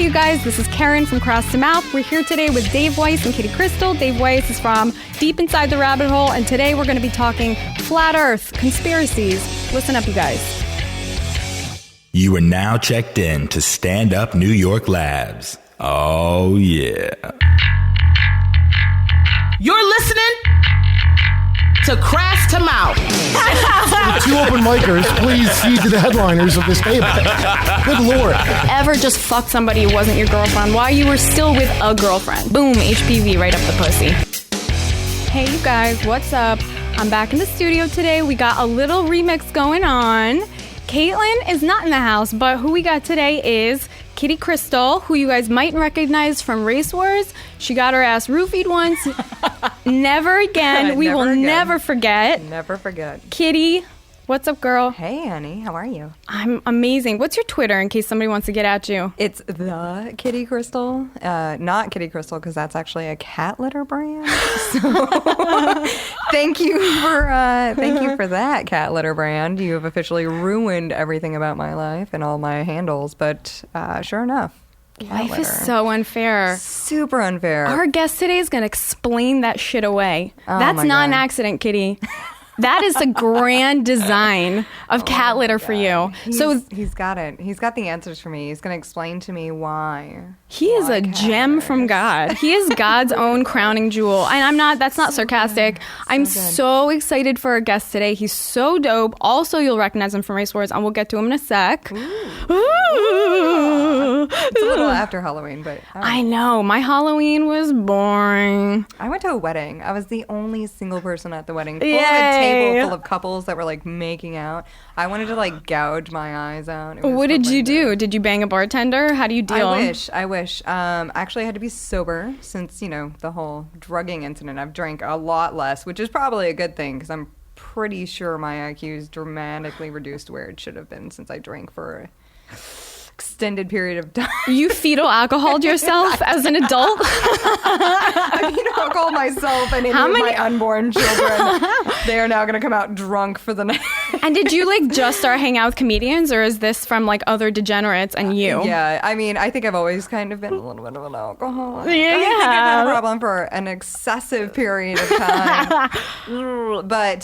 Hey, you guys, this is Karen from Crass to Mouth. We're here today with Dave Weiss and Kitty Crystal. Dave Weiss is from Deep Inside the Rabbit Hole, and today we're going to be talking flat Earth, conspiracies. Listen up, you guys. You are now checked in to Stand Up New York Labs. Oh, yeah. You're listening to Crass to Mouth. The two open micers, please cede to the headliners of this table. Good Lord. Ever just fucked somebody who wasn't your girlfriend while you were still with a girlfriend? Boom, HPV right up the pussy. Hey, you guys, what's up? I'm back in the studio today. We got a little remix going on. Caitlin is not in the house, but who we got today is Kitty Crystal, who you guys might recognize from Race Wars. She got her ass roofied once. Never again. We will never forget. Never forget. Kitty, what's up, girl? Hey, honey. How are you? I'm amazing. What's your Twitter in case somebody wants to get at you? It's the Kitty Crystal. Not Kitty Crystal, because that's actually a cat litter brand. So thank you for that cat litter brand. You have officially ruined everything about my life and all my handles. But sure enough. Life is so unfair. Super unfair. Our guest today is going to explain that shit away. That's not an accident, Kitty. That is a grand design of cat litter for you. He's got it. He's got the answers for me. He's going to explain to me why. He is a gem from God. He is God's own crowning jewel. And that's not sarcastic. I'm so excited for our guest today. He's so dope. Also, you'll recognize him from Race Wars, and we'll get to him in a sec. Ooh. It's a little after Halloween, but I know. My Halloween was boring. I went to a wedding. I was the only single person at the wedding. Full of a table full of couples that were like making out. I wanted to like gouge my eyes out. What did you do? Did you bang a bartender? How do you deal? I wish. Actually, I had to be sober since, the whole drugging incident. I've drank a lot less, which is probably a good thing because I'm pretty sure my IQ is dramatically reduced where it should have been since I drank for an extended period of time. You fetal alcoholed yourself as an adult? I fetal alcoholed myself and my unborn children. They are now going to come out drunk for the night. And did you just start hanging out with comedians, or is this from other degenerates and you? Yeah, I think I've always kind of been a little bit of an alcoholic. Yeah, I think I've had a problem for an excessive period of time. But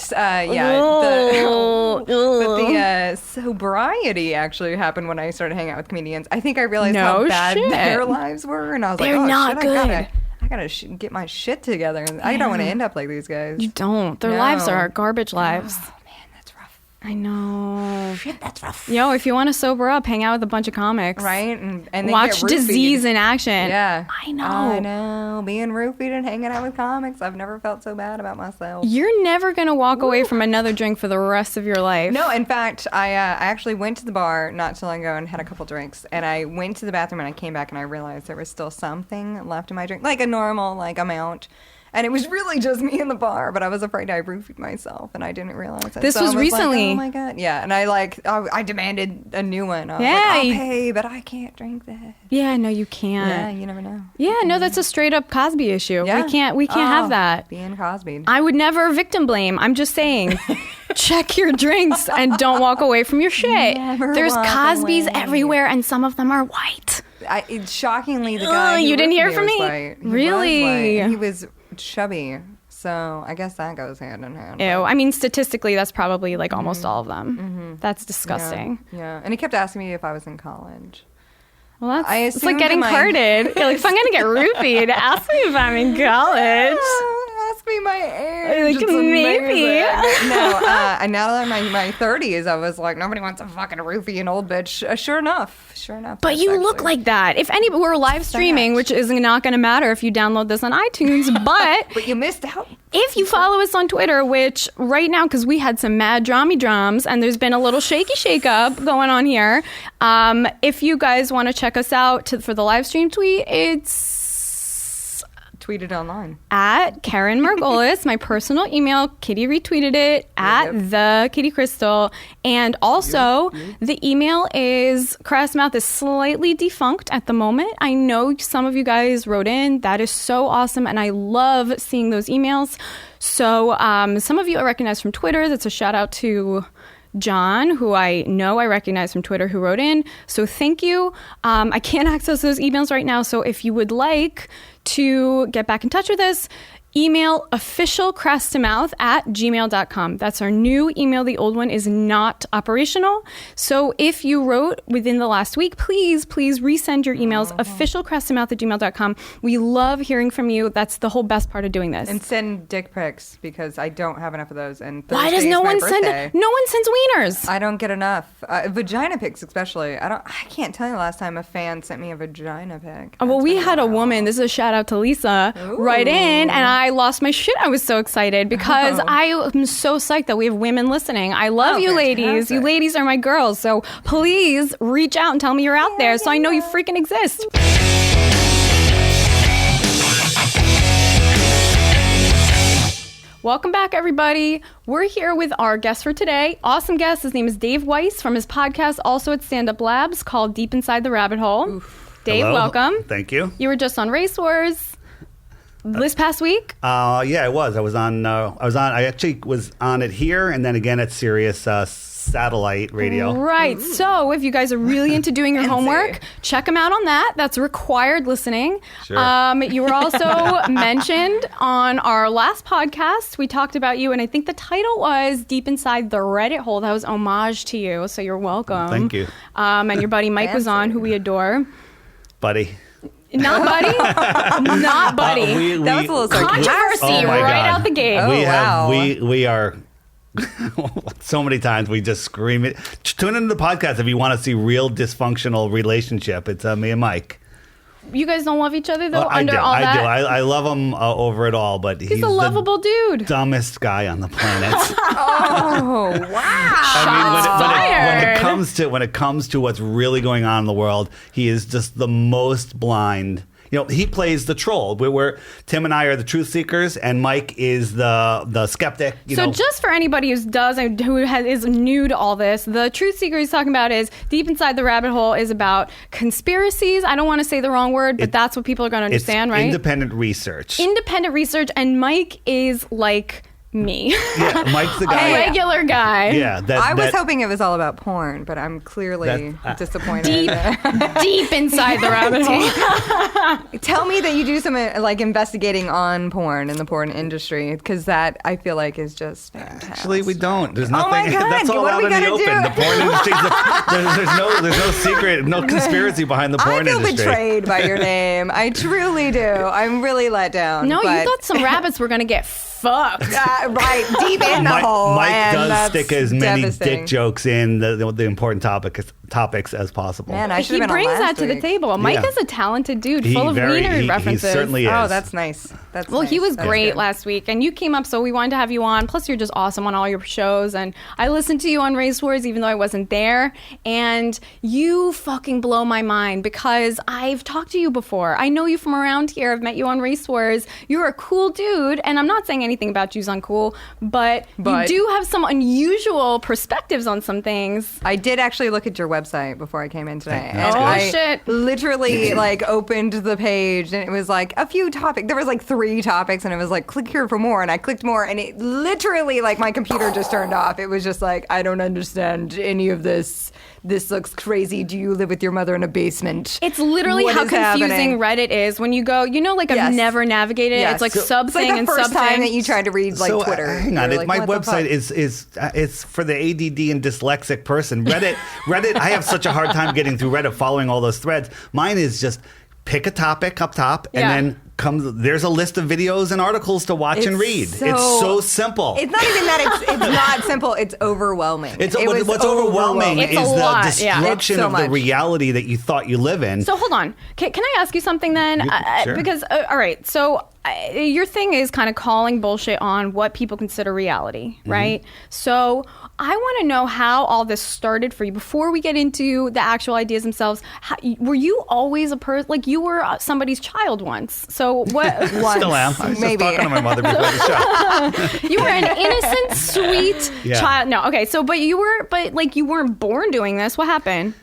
the sobriety actually happened when I started hanging out with comedians. I think I realized how bad their lives were, and I was They're not good. I gotta get my shit together. I don't want to end up like these guys. You don't. Their lives are garbage lives. Oh, man, that's rough. I know. Shit, that's rough. Yo, if you want to sober up, hang out with a bunch of comics. Right? And watch disease in action. Yeah. I know. Being roofied and hanging out with comics, I've never felt so bad about myself. You're never going to walk away from another drink for the rest of your life. No, in fact, I actually went to the bar not too long ago and had a couple drinks. And I went to the bathroom and I came back and I realized there was still something left in my drink, like a normal amount. And it was really just me in the bar, but I was afraid I roofied myself, and I didn't realize it. This was recently. Oh my God. Yeah, and I demanded a new one. I was I'll pay, but I can't drink that. Yeah, no, you can't. Yeah, you never know. Yeah, no, that's a straight up Cosby issue. Yeah. We can't have that. Being Cosby. I would never victim blame. I'm just saying, check your drinks and don't walk away from your shit. There's Cosbys everywhere, and some of them are white. Shockingly, the guy you didn't hear from me? White. Really? He was chubby, so I guess that goes hand in hand. Ew. I mean, statistically, that's probably almost all of them. Mm-hmm. That's disgusting. Yeah, and he kept asking me if I was in college. Well, it's like getting carded. You're if I'm going to get roofied, ask me if I'm in college. Ask me my age. Maybe. No, now that I'm in my 30s, I was like, nobody wants a fucking roofie and old bitch. Sure enough. But you look like that. We're live streaming, which is not going to matter if you download this on iTunes, but you missed out. If you follow us on Twitter, which right now, because we had some mad drums, and there's been a little shake up going on here. If you guys want to check us out for the live stream tweet, it's tweeted online at Karen Margolis. My personal email, Kitty retweeted it at the Kitty Crystal, and also the email is Crassmouth is slightly defunct at the moment. I know some of you guys wrote in. That is so awesome, and I love seeing those emails. So some of you I recognize from Twitter. That's a shout out to John, who I know I recognize from Twitter, who wrote in. So thank you. I can't access those emails right now. So if you would like to get back in touch with us, email officialcrasstomouth@gmail.com. That's our new email. The old one is not operational. So if you wrote within the last week, please resend your emails, officialcrasstomouth@gmail.com. We love hearing from you. That's the whole best part of doing this. And send dick pics because I don't have enough of those. And why does no one send it? No one sends wieners. I don't get enough. Vagina pics especially. I can't tell you the last time a fan sent me a vagina pic. Well, we had a woman, this is a shout out to Lisa, write in, and I lost my shit. I was so excited because I am so psyched that we have women listening. I love you ladies. You ladies are my girls. So please reach out and tell me you're out there so I know you freaking exist. Welcome back, everybody. We're here with our guest for today. Awesome guest. His name is Dave Weiss from his podcast, also at Stand Up Labs, called Deep Inside the Rabbit Hole. Oof. Dave, hello. welcome. Thank you. You were just on Race Wars this past week. Yeah, I was. I actually was on it here, and then again at Sirius satellite radio. Right. Ooh. So if you guys are really into doing your homework, check them out on that. That's required listening. Sure. You were also mentioned on our last podcast. We talked about you, and I think the title was Deep Inside the Reddit Hole. That was homage to you, so you're welcome. Thank you. And your buddy Mike was on, who we adore. Buddy. Not buddy. Not buddy. That was a little controversy right out the gate. We are so many times we just scream it. Tune into the podcast if you want to see real dysfunctional relationship. It's me and Mike. You guys don't love each other though. I do. I love him over it all, but he's a lovable dude. Dumbest guy on the planet. Oh wow! When it comes to what's really going on in the world, he is just the most blind. You know, he plays the troll. Where Tim and I are the truth seekers, and Mike is the skeptic. So just for anybody who is new to all this, the truth seeker he's talking about is Deep Inside the Rabbit Hole is about conspiracies. I don't want to say the wrong word, but that's what people are going to understand, right? Independent research. Independent research, and Mike is like me. Yeah, Mike's the guy. A regular guy. Yeah. I was hoping it was all about porn, but I'm clearly disappointed. Deep inside the rabbit hole. Tell me that you do some investigating on porn in the porn industry, because that I feel like is just fantastic. Actually, we don't. There's nothing. Oh my God. That's all out in the open. The porn industry. There's no secret, no conspiracy behind the porn industry. I feel betrayed by your name. I truly do. I'm really let down. No, you thought some rabbits were going to get fucked. Right, deep in the hole. Mike does stick as many dick jokes in the important topics as possible. Man, I he brings that to the table. Mike is a talented dude, full of wiener references. He certainly is. Oh, that's nice. He was great last week, and you came up, so we wanted to have you on. Plus, you're just awesome on all your shows, and I listened to you on Race Wars, even though I wasn't there, and you fucking blow my mind because I've talked to you before. I know you from around here. I've met you on Race Wars. You're a cool dude, and I'm not saying anything about you's uncool, but you do have some unusual perspectives on some things. I did actually look at your website before I came in today. And shit. Literally opened the page and it was a few topics. There was 3 topics and it was click here for more, and I clicked more and it literally my computer just turned off. It was just I don't understand any of this. This looks crazy. Do you live with your mother in a basement? It's literally how confusing Reddit is when you go, I've never navigated it. Yes. It's sub thing and sub thing. It's the first time that you tried to read Twitter. Hang on. My website is for the ADD and dyslexic person. Reddit, I have such a hard time getting through Reddit, following all those threads. Mine is just pick a topic up top and then there's a list of videos and articles to watch and read. It's so simple. It's not even that. It's not simple. It's overwhelming. What's overwhelming is the destruction of the reality that you thought you live in. So hold on. Can I ask you something then? Sure. Because, all right, so your thing is kind of calling bullshit on what people consider reality, right? So I want to know how all this started for you. Before we get into the actual ideas themselves, were you always a person, you were somebody's child once? So what? Still am. I was just talking to my mother before the show. You were an innocent, sweet child. No, okay. So, but you weren't born doing this. What happened?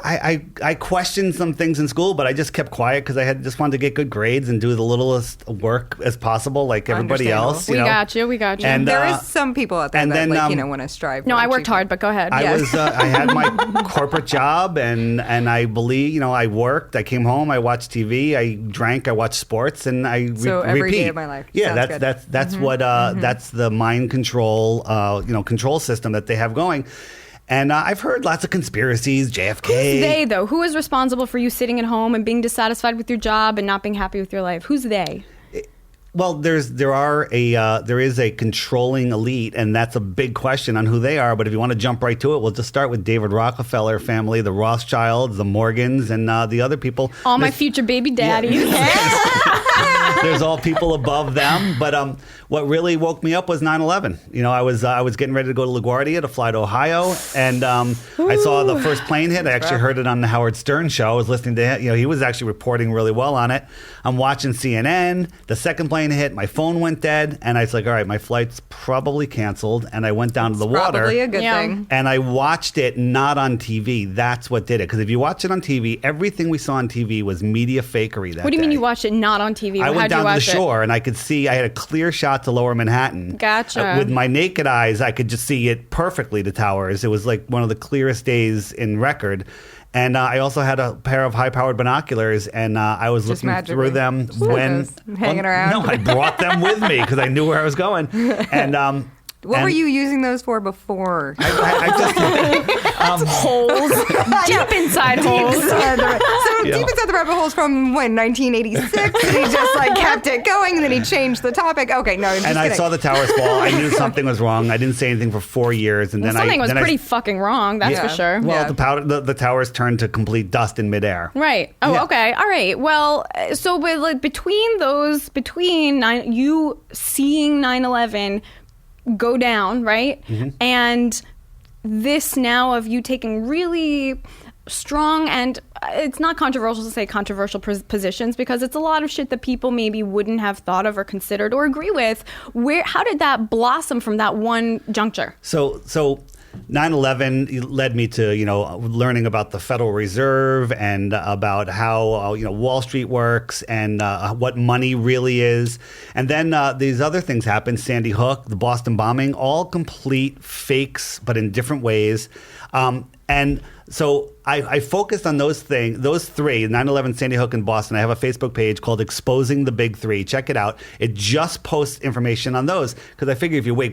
I questioned some things in school, but I just kept quiet because I just wanted to get good grades and do the littlest work as possible, like everybody else. We got you. And there is some people out there and that then, want to strive. No, for I worked achievement. hard, but go ahead. I Yes. I had my corporate job, and I believe, I worked. I came home. I watched TV. I drank. I watched sports, and I So every repeat. day of my life. Yeah, Sounds that's good. what that's the mind control control system that they have going. And I've heard lots of conspiracies. JFK. Who's they, though? Who is responsible for you sitting at home and being dissatisfied with your job and not being happy with your life? Who's they? Well, there is a controlling elite, and that's a big question on who they are. But if you want to jump right to it, we'll just start with David Rockefeller family, the Rothschilds, the Morgans, and the other people. All my future baby daddies. There's all people above them. But what really woke me up was 9/11. I was getting ready to go to LaGuardia to fly to Ohio, and I saw the first plane hit. I actually heard it on the Howard Stern show. I was listening to him. He was actually reporting really well on it. I'm watching CNN. The second plane hit. My phone went dead, and I was like, all right, my flight's probably canceled. And I went down to the water. Probably a good Yeah. thing. And I watched it not on TV. That's what did it. Because if you watch it on TV, everything we saw on TV was media fakery that What do you mean day. you watched it not on TV? I went How'd you down to the watch it? shore and I could see, I had a clear shot to Lower Manhattan. Gotcha. With my naked eyes, I could just see it perfectly, the towers. It was like one of the clearest days in record. And I also had a pair of high-powered binoculars, and I was Just looking magically. through them when... Just hanging around. No, I brought them with me because I knew where I was going. And What were you using those for before? I just... Holes. Deep inside holes. Deep inside the rabbit holes from when 1986. And he just kept it going, and then he changed the topic. Okay, no, I'm just And I kidding. saw the towers fall. I knew something was wrong. I didn't say anything for 4 years, and then Something was then pretty fucking wrong, that's for Yeah. sure. Well, Yeah. the towers turned to complete dust in midair. Right. Oh, Yeah. okay. All right. Well, so between you seeing 9/11 go down, right? Mm-hmm. And this now of you taking really strong, and it's not controversial to say controversial positions because it's a lot of shit that people maybe wouldn't have thought of or considered or agree with. How did that blossom from that one juncture? So 9/11 led me to, learning about the Federal Reserve and about how, Wall Street works and what money really is. And then these other things happened, Sandy Hook, the Boston bombing, all complete fakes, but in different ways. And so I focused on those three, 9/11, Sandy Hook, and Boston. I have a Facebook page called Exposing the Big Three. Check it out. It just posts information on those because I figure if you wake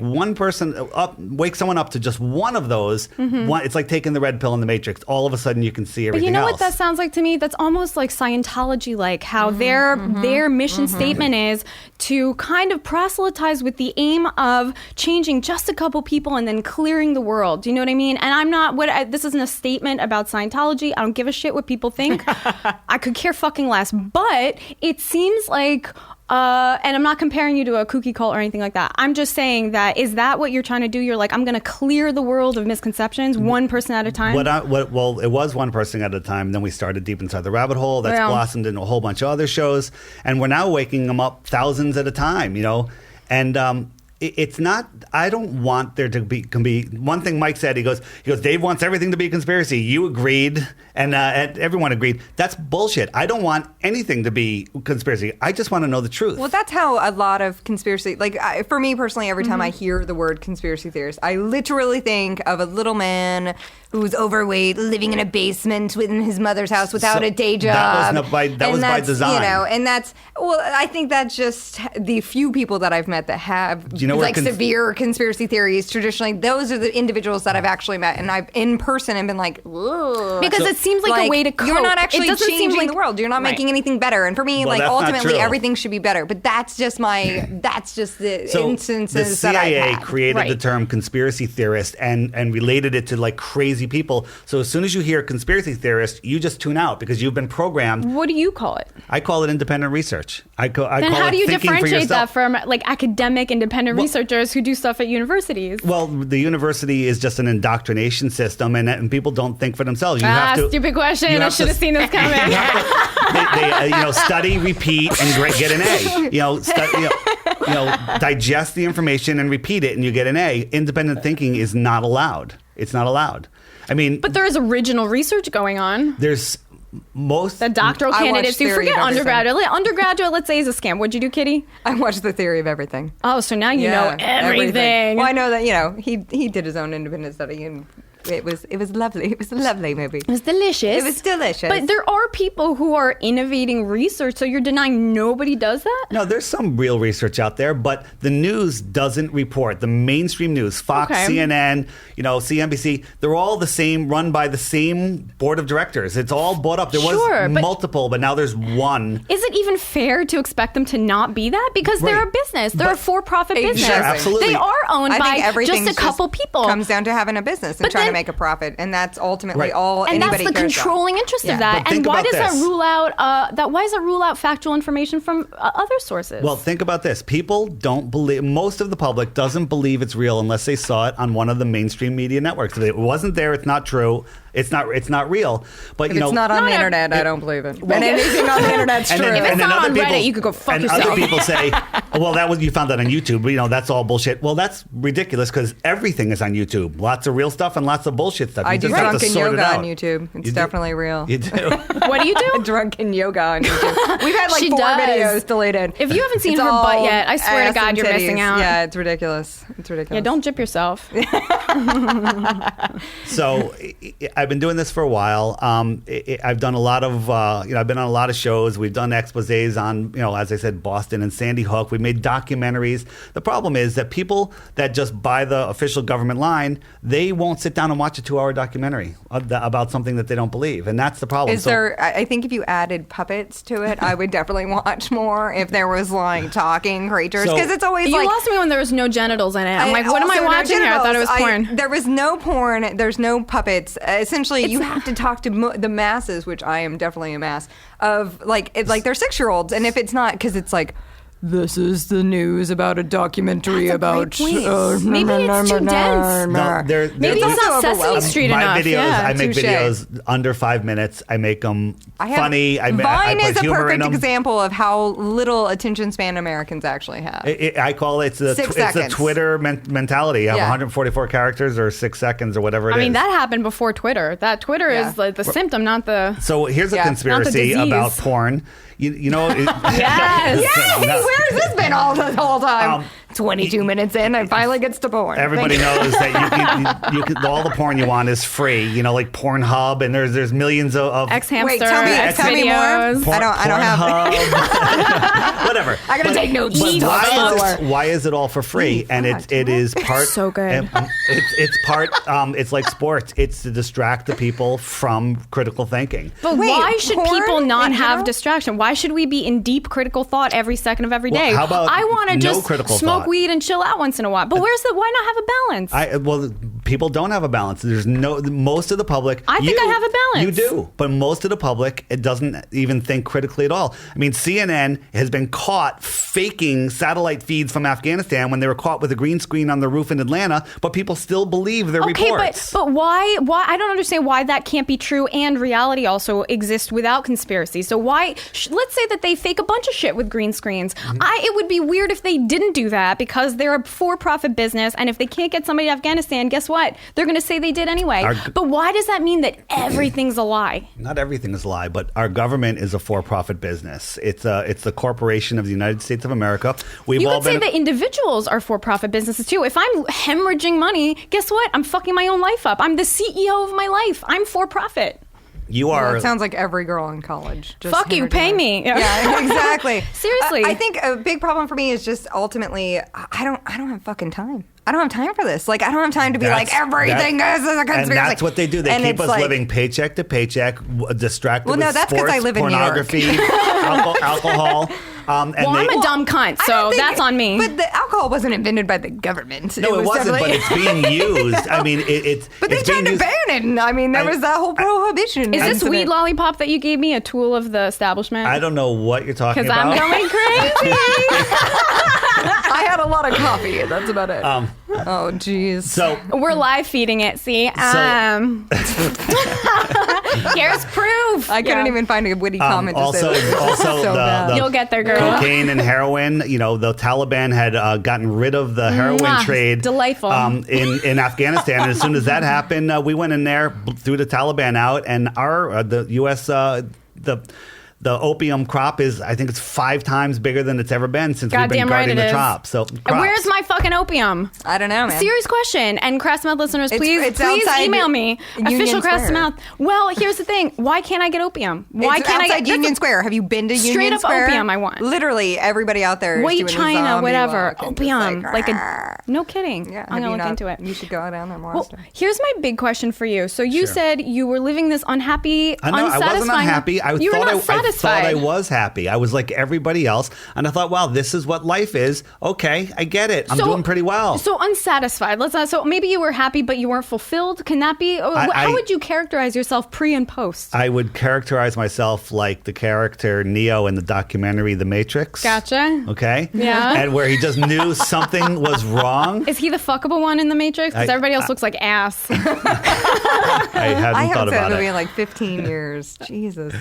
someone up to just one of those, it's like taking the red pill in the Matrix. All of a sudden you can see everything But you know else. what that sounds like to me? That's almost like Scientology, like how their mission statement is to kind of proselytize with the aim of changing just a couple people and then clearing the world. Do you know what I mean? And I'm not this isn't a statement about Scientology. I don't give a shit what people think. I could care fucking less. But it seems like and I'm not comparing you to a kooky cult or anything like that. I'm just saying that, is that what you're trying to do? You're like, I'm going to clear the world of misconceptions one person at a time? Well, it was one person at a time. Then we started Deep Inside the Rabbit Hole. That's blossomed into a whole bunch of other shows. And we're now waking them up thousands at a time, And it's not, I don't want there to be one thing Mike said, he goes, Dave wants everything to be a conspiracy. You agreed, and everyone agreed. That's bullshit. I don't want anything to be conspiracy. I just want to know the truth. Well, that's how a lot of conspiracy, for me personally, every time I hear the word conspiracy theorist, I literally think of a little man who's overweight, living in a basement within his mother's house without a day job. That was by design. And I think that's just the few people that I've met that have severe conspiracy theories. Traditionally, those are the individuals that I've actually met, and I've in person and been like, ugh. Because it seems like a way to cope. You're not actually It doesn't seem changing like- the world. You're not Right. making anything better. And for me, Well, that's not ultimately, true. everything should be better. But that's just the So instances the CIA that I've had. created the Right. term conspiracy theorist and related it to like crazy people. So as soon as you hear conspiracy theorist, you just tune out because you've been programmed. What do you call it? I call it independent research. I Then call how it do you thinking for differentiate that yourself. from like academic independent researchers who do stuff at universities? Well, the university is just an indoctrination system, and people don't think for themselves. You have to, stupid question. you I have should to- have seen this coming. they study, repeat, and get an A. Digest the information and repeat it, and you get an A. Independent thinking is not allowed. It's not allowed. I mean, But there is original research going on. there's most The doctoral I watched candidates. You Theory forget of Everything. undergraduate. Undergraduate, let's say, is a scam. What'd you do, Kitty? I watched The Theory of Everything. Oh, so now you know everything. Well, I know that he did his own independent study, and it was lovely. It was a lovely movie. It was delicious. It was delicious. But there are people who are innovating research, so you're denying nobody does that? No, there's some real research out there, but the news doesn't report. The mainstream news, Fox, Okay. CNN, CNBC, they're all the same, run by the same board of directors. It's all bought up. There Sure, was but- multiple, but now there's one. Is it even fair to expect them to not be that? Because they're a Right. business. They're a But- for-profit Exactly. business. Sure, absolutely. They are owned I by think everything just a couple people. comes down to having a business and But trying then- to make a profit, and that's ultimately Right. all And that's anybody the cares controlling interest Yeah. of that. But think And why about does that this. rule out why does that rule out factual information from other sources? Well, think about this. People don't believe, most of the public doesn't believe it's real unless they saw it on one of the mainstream media networks. If it wasn't there, it's not true. It's not real. But If it's not on the Not internet, I don't believe it. But anything on the internet's And true. then- If it's and then not other on Reddit, people- you could go fuck and yourself. other people say, well, that was, you found that on YouTube. That's all bullshit. Well, that's ridiculous because everything is on YouTube. Lots of real stuff and lots of bullshit stuff. I You do just have to drunken sort it yoga out. on YouTube. It's You do? definitely real. You do. What do you do? Drunken yoga on YouTube. We've had like She 4 does. videos deleted. If you haven't seen It's her all butt yet, I swear to ass God, and you're missing titties. out. Yeah, it's ridiculous. It's ridiculous. Yeah, don't jip yourself. So I've been doing this for a while. I've done a lot of, I've been on a lot of shows. We've done exposés on, as I said, Boston and Sandy Hook. We made documentaries. The problem is that people that just buy the official government line, they won't sit down and watch a 2-hour documentary about something that they don't believe. And that's the problem. Is there? I think if you added puppets to it, I would definitely watch more. If there was like talking creatures, So- because it's always You like. lost me when there was no genitals in it. I'm like, what am I also, no watching here? I thought it was genitals. porn. There was no porn. There's no puppets. Essentially, you have to talk to the masses, which I am definitely a mass of. Like they're 6-year-olds, and if it's not, because it's like. This is the news about a documentary about. Maybe it's too dense. No, Maybe it's not Sesame overwhelming. Street my enough. videos, Yeah. I make Touche. videos under 5 minutes. I make them funny. I Vine put is a humor in perfect them. example of how little attention span Americans actually have. I call it, it's the 6 it's the seconds. Twitter mentality. You have Yeah. 144 characters or 6 seconds or whatever it is. I mean, that happened before Twitter. That Twitter Yeah. is like the symptom, not the. So here's a Yeah, not the conspiracy disease. about porn. You know, Yes. Yay! No. Where has this been all the whole time? 22 y- minutes in, and finally gets to porn. Everybody knows that you can all the porn you want is free. Like Pornhub, and there's millions of X hamster. Wait, tell me- X tell me more. videos. I don't have- Pornhub. Whatever. I gotta take notes. But Eat why is it all for free? And it is part. So good. It's part. It's like sports. It's to distract the people from critical thinking. But Wait, why should porn people not in have general? distractions? Why should we be in deep critical thought every second of every Well, day? how about I want to no just critical smoke thought? weed and chill out once in a while. But why not have a balance? Well, people don't have a balance. There's most of the public. I think I have a balance. You do, but most of the public, it doesn't even think critically at all. I mean, CNN has been caught faking satellite feeds from Afghanistan when they were caught with a green screen on the roof in Atlanta, but people still believe their Okay, reports. but why I don't understand why that can't be true and reality also exists without conspiracy. So why let's say that they fake a bunch of shit with green screens. Mm-hmm. It would be weird if they didn't do that because they're a for-profit business, and if they can't get somebody to Afghanistan, guess what? They're going to say they did anyway. But why does that mean that everything's a lie? Not everything is a lie, but our government is a for-profit business. It's the corporation of the United States of America. You could say that individuals are for-profit businesses too. If I'm hemorrhaging money, guess what? I'm fucking my own life up. I'm the CEO of my life. I'm for-profit. You Well, are. it sounds like every girl in college. Just Fuck you, hemorrhaging pay money. me. Yeah, exactly. Seriously. I think a big problem for me is just ultimately I don't have fucking time. I don't have time for this. Like I don't have time to be like everything is a conspiracy. And that's what they do. They And keep it's us like- living paycheck to paycheck, distracted Well, no, with that's 'cause sports, I live in New York. pornography, alcohol. And Well, I'm a dumb cunt, I so don't think- that's on me. But the alcohol wasn't invented by the government. No, it wasn't, but definitely- it's being used. I mean, it's. But they it's tried being to used- ban it. And I mean, there was that whole prohibition. Is this incident. weed lollipop that you gave me a tool of the establishment? I don't know what you're talking Because about. I'm going crazy. I had a lot of coffee. That's about it. Oh, jeez. So We're live feeding it. See, here's proof. proof. I couldn't even find a witty comment. Also, to say the You'll get there, girl. cocaine and heroin. The Taliban had gotten rid of the heroin trade. Delightful. In Afghanistan. And as soon as that happened, we went in there, threw the Taliban out, and the U.S. The opium crop is, I think it's 5 times bigger than it's ever been since we've been guarding the crop. So, where's my fucking opium? I don't know, man. Serious question. And Crass Mouth listeners, please outside email me. Union Official Crass Square. Mouth. Well, here's the thing. Why can't I get opium? Why can't I get Union Square? Have you been to straight Union Square? up opium I want. Literally, everybody out there is White doing the China, zombie whatever. walk and Opium. just No kidding. Yeah, I'm going to look into it. You should go down there more Well, often. here's my big question for you. So you said you were living this unhappy, I know, I wasn't unhappy. I thought I was happy. I was like everybody else. And I thought, wow, this is what life is. Okay, I get it. I'm doing pretty well. So unsatisfied. So maybe you were happy, but you weren't fulfilled. Can that be? How would you characterize yourself pre and post? I would characterize myself like the character Neo in the documentary The Matrix. Gotcha. Okay? Yeah. And where he just knew something was wrong. Is he the fuckable one in The Matrix? Because everybody else looks like ass. I hadn't thought seen about that movie it. in like 15 years. Jesus.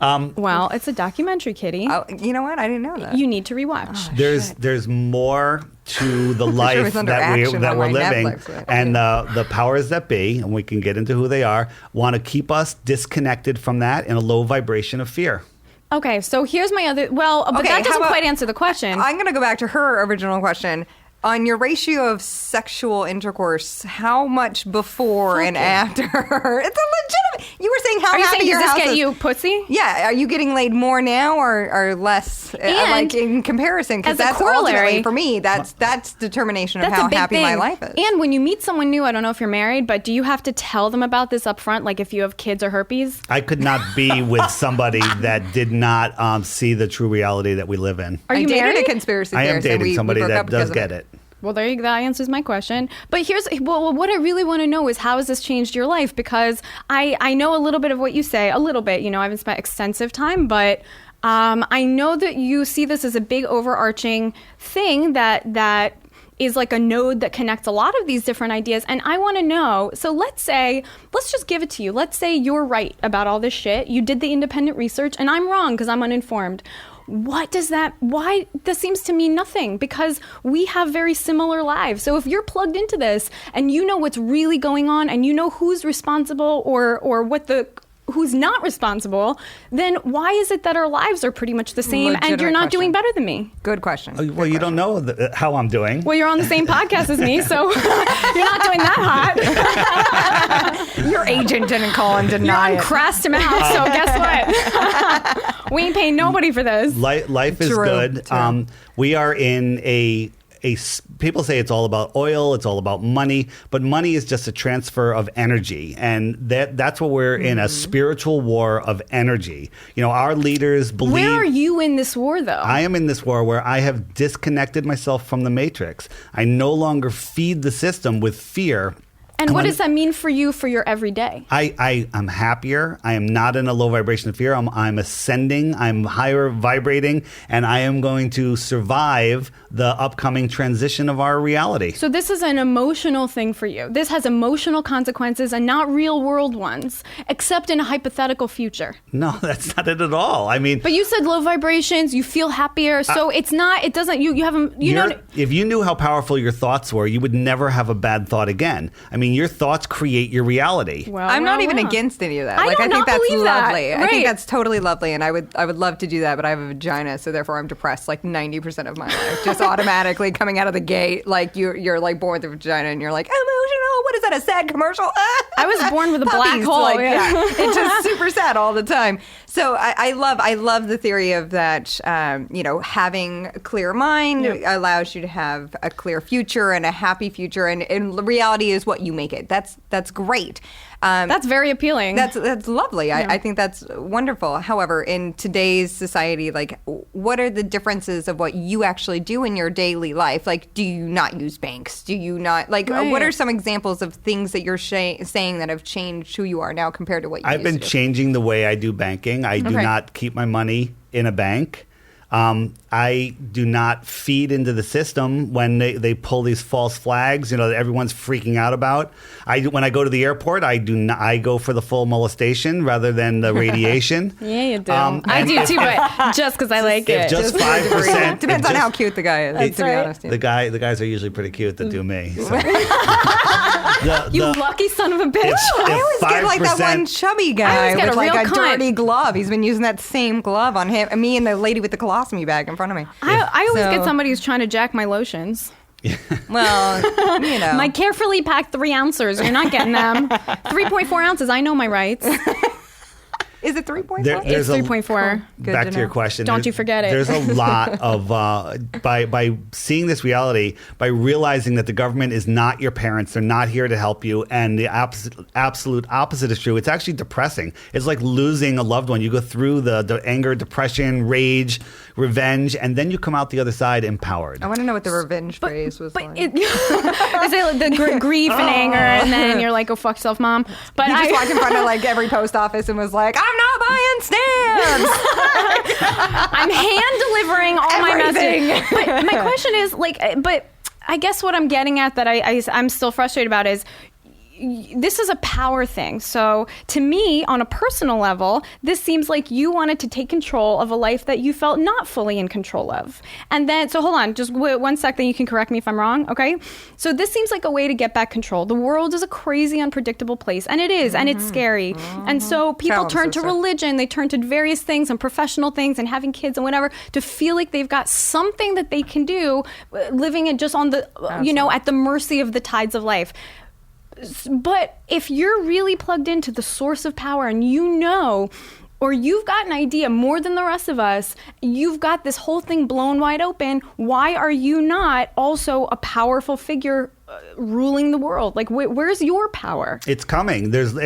Well, it's a documentary, Kitty. Oh, you know what? I didn't know that. You need to rewatch. There's more to the Sure, life it's under that action we're on my living, Netflix. and the powers that be, and we can get into who they are, want to keep us disconnected from that in a low vibration of fear. Okay, so here's my other. Well, but Okay, that how doesn't about- quite answer the question. I'm going to go back to her original question. On your ratio of sexual intercourse, how much before and after? It's a legitimate. You were saying how Are you happy saying your does this house get is. you pussy? Yeah, are you getting laid more now or less? And like in comparison, because as a that's corollary- ultimately for me. That's determination of That's how a big happy thing. my life is. And when you meet someone new, I don't know if you're married, but do you have to tell them about this up front? Like if you have kids or herpes? I could not be with somebody that did not see the true reality that we live in. Are you I dated married? a conspiracy I am theorist, and dating we somebody broke that up because does of get it. Well, there you go. That answers my question. But what I really want to know is how has this changed your life? Because I know a little bit of what you say, a little bit. I haven't spent extensive time, but I know that you see this as a big overarching thing that is like a node that connects a lot of these different ideas. And I want to know, so let's just give it to you. Let's say you're right about all this shit. You did the independent research and I'm wrong because I'm uninformed. Why this seems to mean nothing, because we have very similar lives. So if you're plugged into this and you know what's really going on and you know who's responsible or who's not responsible, then why is it that our lives are pretty much the same and Legitimate you're not doing question. better than me? Good question. Well, you don't know how I'm doing. Well, you're on the same podcast as me, so you're not doing that hot. Your agent didn't call and You're deny on it. Crass Mouth, so guess what? We ain't paying nobody for this. Life is True, good. true. We are in people say it's all about oil, it's all about money, but money is just a transfer of energy, and that's what we're in, a spiritual war of energy. Our leaders believe. Where are you in this war, though? I am in this war where I have disconnected myself from the matrix. I no longer feed the system with fear. And what does that mean for you for your everyday? I'm happier. I am not in a low vibration of fear. I'm ascending. I'm higher vibrating, and I am going to survive the upcoming transition of our reality. So this is an emotional thing for you. This has emotional consequences and not real world ones, except in a hypothetical future. No, that's not it at all. I mean, But you said low vibrations, you feel happier. So it's not, it doesn't, you haven't, if you knew how powerful your thoughts were, you would never have a bad thought again. I mean, your thoughts create your reality. Well, I'm not well, even well. against any of that. I do think not that's believe that. lovely. I Right. think that's totally lovely, and I would love to do that, but I have a vagina, so therefore I'm depressed like 90% of my life. Just automatically coming out of the gate, like you're like born with a vagina, and you're like emotional. What is that? A sad commercial? I was born with a black Puppies, hole. Like, Yeah. it's just super sad all the time. So I love the theory of that. Having a clear mind allows you to have a clear future and a happy future, and reality is what you make it. That's great. That's very appealing. That's lovely. I think that's wonderful. However, in today's society, like, what are the differences of what you actually do in your daily life? Like, do you not use banks? Do you not, like, Right. what are some examples of things that you're saying that have changed who you are now compared to what you I've used been to do? changing the way I do banking. I do Okay. not keep my money in a bank. I do not feed into the system when they pull these false flags, that everyone's freaking out about. When I go to the airport, I go for the full molestation rather than the radiation. Yeah, you do. I do too, but just because I like it. Just 5%. Depends on how cute the guy is, to be honest. Yeah. The guys are usually pretty cute that do me. So. You lucky son of a bitch. I always get like that one chubby guy with like a dirty glove. He's been using that same glove on him, me and the lady with the colostomy bag in front of me. I always get somebody who's trying to jack my lotions. Well, My carefully packed 3 ounces. You're not getting them. 3.4 ounces. I know my rights. Is it 3.4? It's 3.4. Back to your question. Don't you forget it. There's a lot of, by seeing this reality, by realizing that the government is not your parents, they're not here to help you, and the absolute opposite is true. It's actually depressing. It's like losing a loved one. You go through the anger, depression, rage, revenge, and then you come out the other side empowered. I want to know what the revenge phrase was like. Is it like the grief and anger, and then you're like, "Go fuck yourself, mom." But he just walked in front of like every post office and was like, "I'm not buying stamps. I'm hand delivering all my messaging." But my question is but I guess what I'm getting at that I'm still frustrated about is, this is a power thing. So to me, on a personal level, this seems like you wanted to take control of a life that you felt not fully in control of. And then, so hold on, just 1 sec, then you can correct me if I'm wrong, okay? So this seems like a way to get back control. The world is a crazy, unpredictable place, and it is, and it's scary. And so people turn to religion, they turn to various things and professional things and having kids and whatever to feel like they've got something that they can do, living in just on the, at the mercy of the tides of life. But if you're really plugged into the source of power and or you've got an idea more than the rest of us, you've got this whole thing blown wide open, why are you not also a powerful figure ruling the world? Like, where's your power? It's coming. It's not.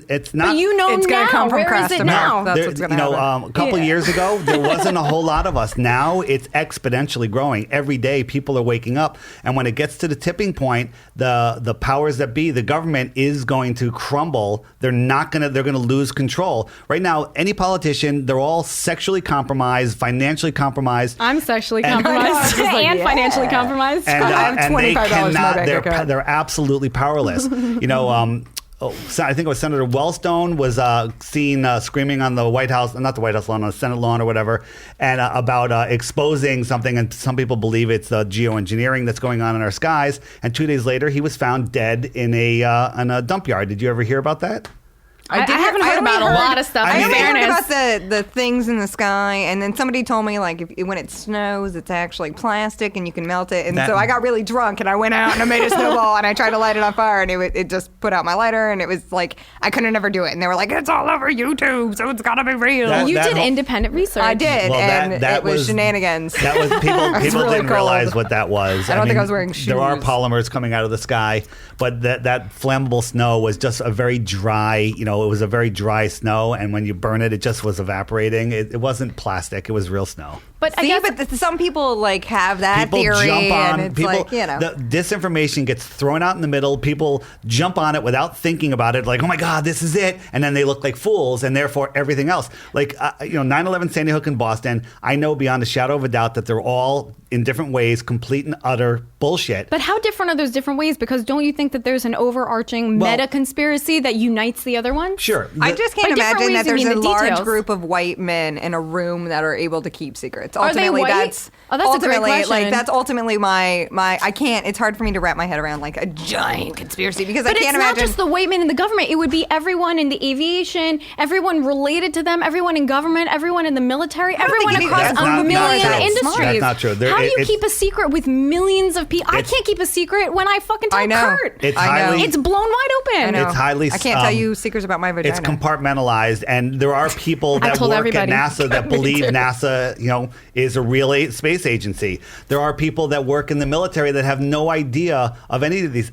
It's But going to come from Where is it now? That's what's going to happen. A couple years ago, there wasn't a whole lot of us. Now it's exponentially growing. Every day, people are waking up, and when it gets to the tipping point, the powers that be, the government is going to crumble. They're going to lose control. Right now, any politician, they're all sexually compromised, financially compromised. I'm sexually compromised and financially compromised. I have $25 in my bank account. They're absolutely powerless. I think it was Senator Wellstone was seen screaming on the White House, not the White House lawn, on the Senate lawn or whatever, and about exposing something. And some people believe it's geoengineering that's going on in our skies. And 2 days later, he was found dead in a dump yard. Did you ever hear about that? I haven't heard about a lot of stuff. I in only heard fairness. about the things in the sky, and then somebody told me like when it snows, it's actually plastic and you can melt it. And so I got really drunk and I went out and I made a snowball and I tried to light it on fire and it just put out my lighter and it was like I couldn't ever do it. And they were like, it's all over YouTube, so it's got to be real. You did independent research. I did, Well, and that it was shenanigans. That was people really didn't realize what that was. I don't think I was wearing shoes. There are polymers coming out of the sky, but that flammable snow was just a very dry. It was a very dry snow, and when you burn it, it just was evaporating. It wasn't plastic; it was real snow. But but some people like have that people theory, jump on, and it's people, the disinformation gets thrown out in the middle. People jump on it without thinking about it, like, oh my God, this is it, and then they look like fools, and therefore everything else. Like 9/11, Sandy Hook, and Boston. I know beyond a shadow of a doubt that they're all in different ways complete and utter bullshit. But how different are those different ways? Because don't you think that there's an overarching meta conspiracy that unites the other ones? Sure. I just can't imagine that there's a large details. group of white men in a room that are able to keep secrets. Are they white? That's a great ultimately question. that's ultimately my I can't. It's hard for me to wrap my head around like a giant conspiracy because but I can't it's imagine. not just the white men in the government. It would be everyone in the aviation, everyone related to them, everyone in government, everyone in the military, everyone think across that's a not million true. industries. That's not true. How do you keep a secret with millions of people? I can't keep a secret when I fucking tell Kurt. It's It's blown wide open. I know. It's highly. I can't tell you secrets about my vagina. It's compartmentalized, and there are people that work at NASA that believe NASA, is a real space agency. There are people that work in the military that have no idea of any of these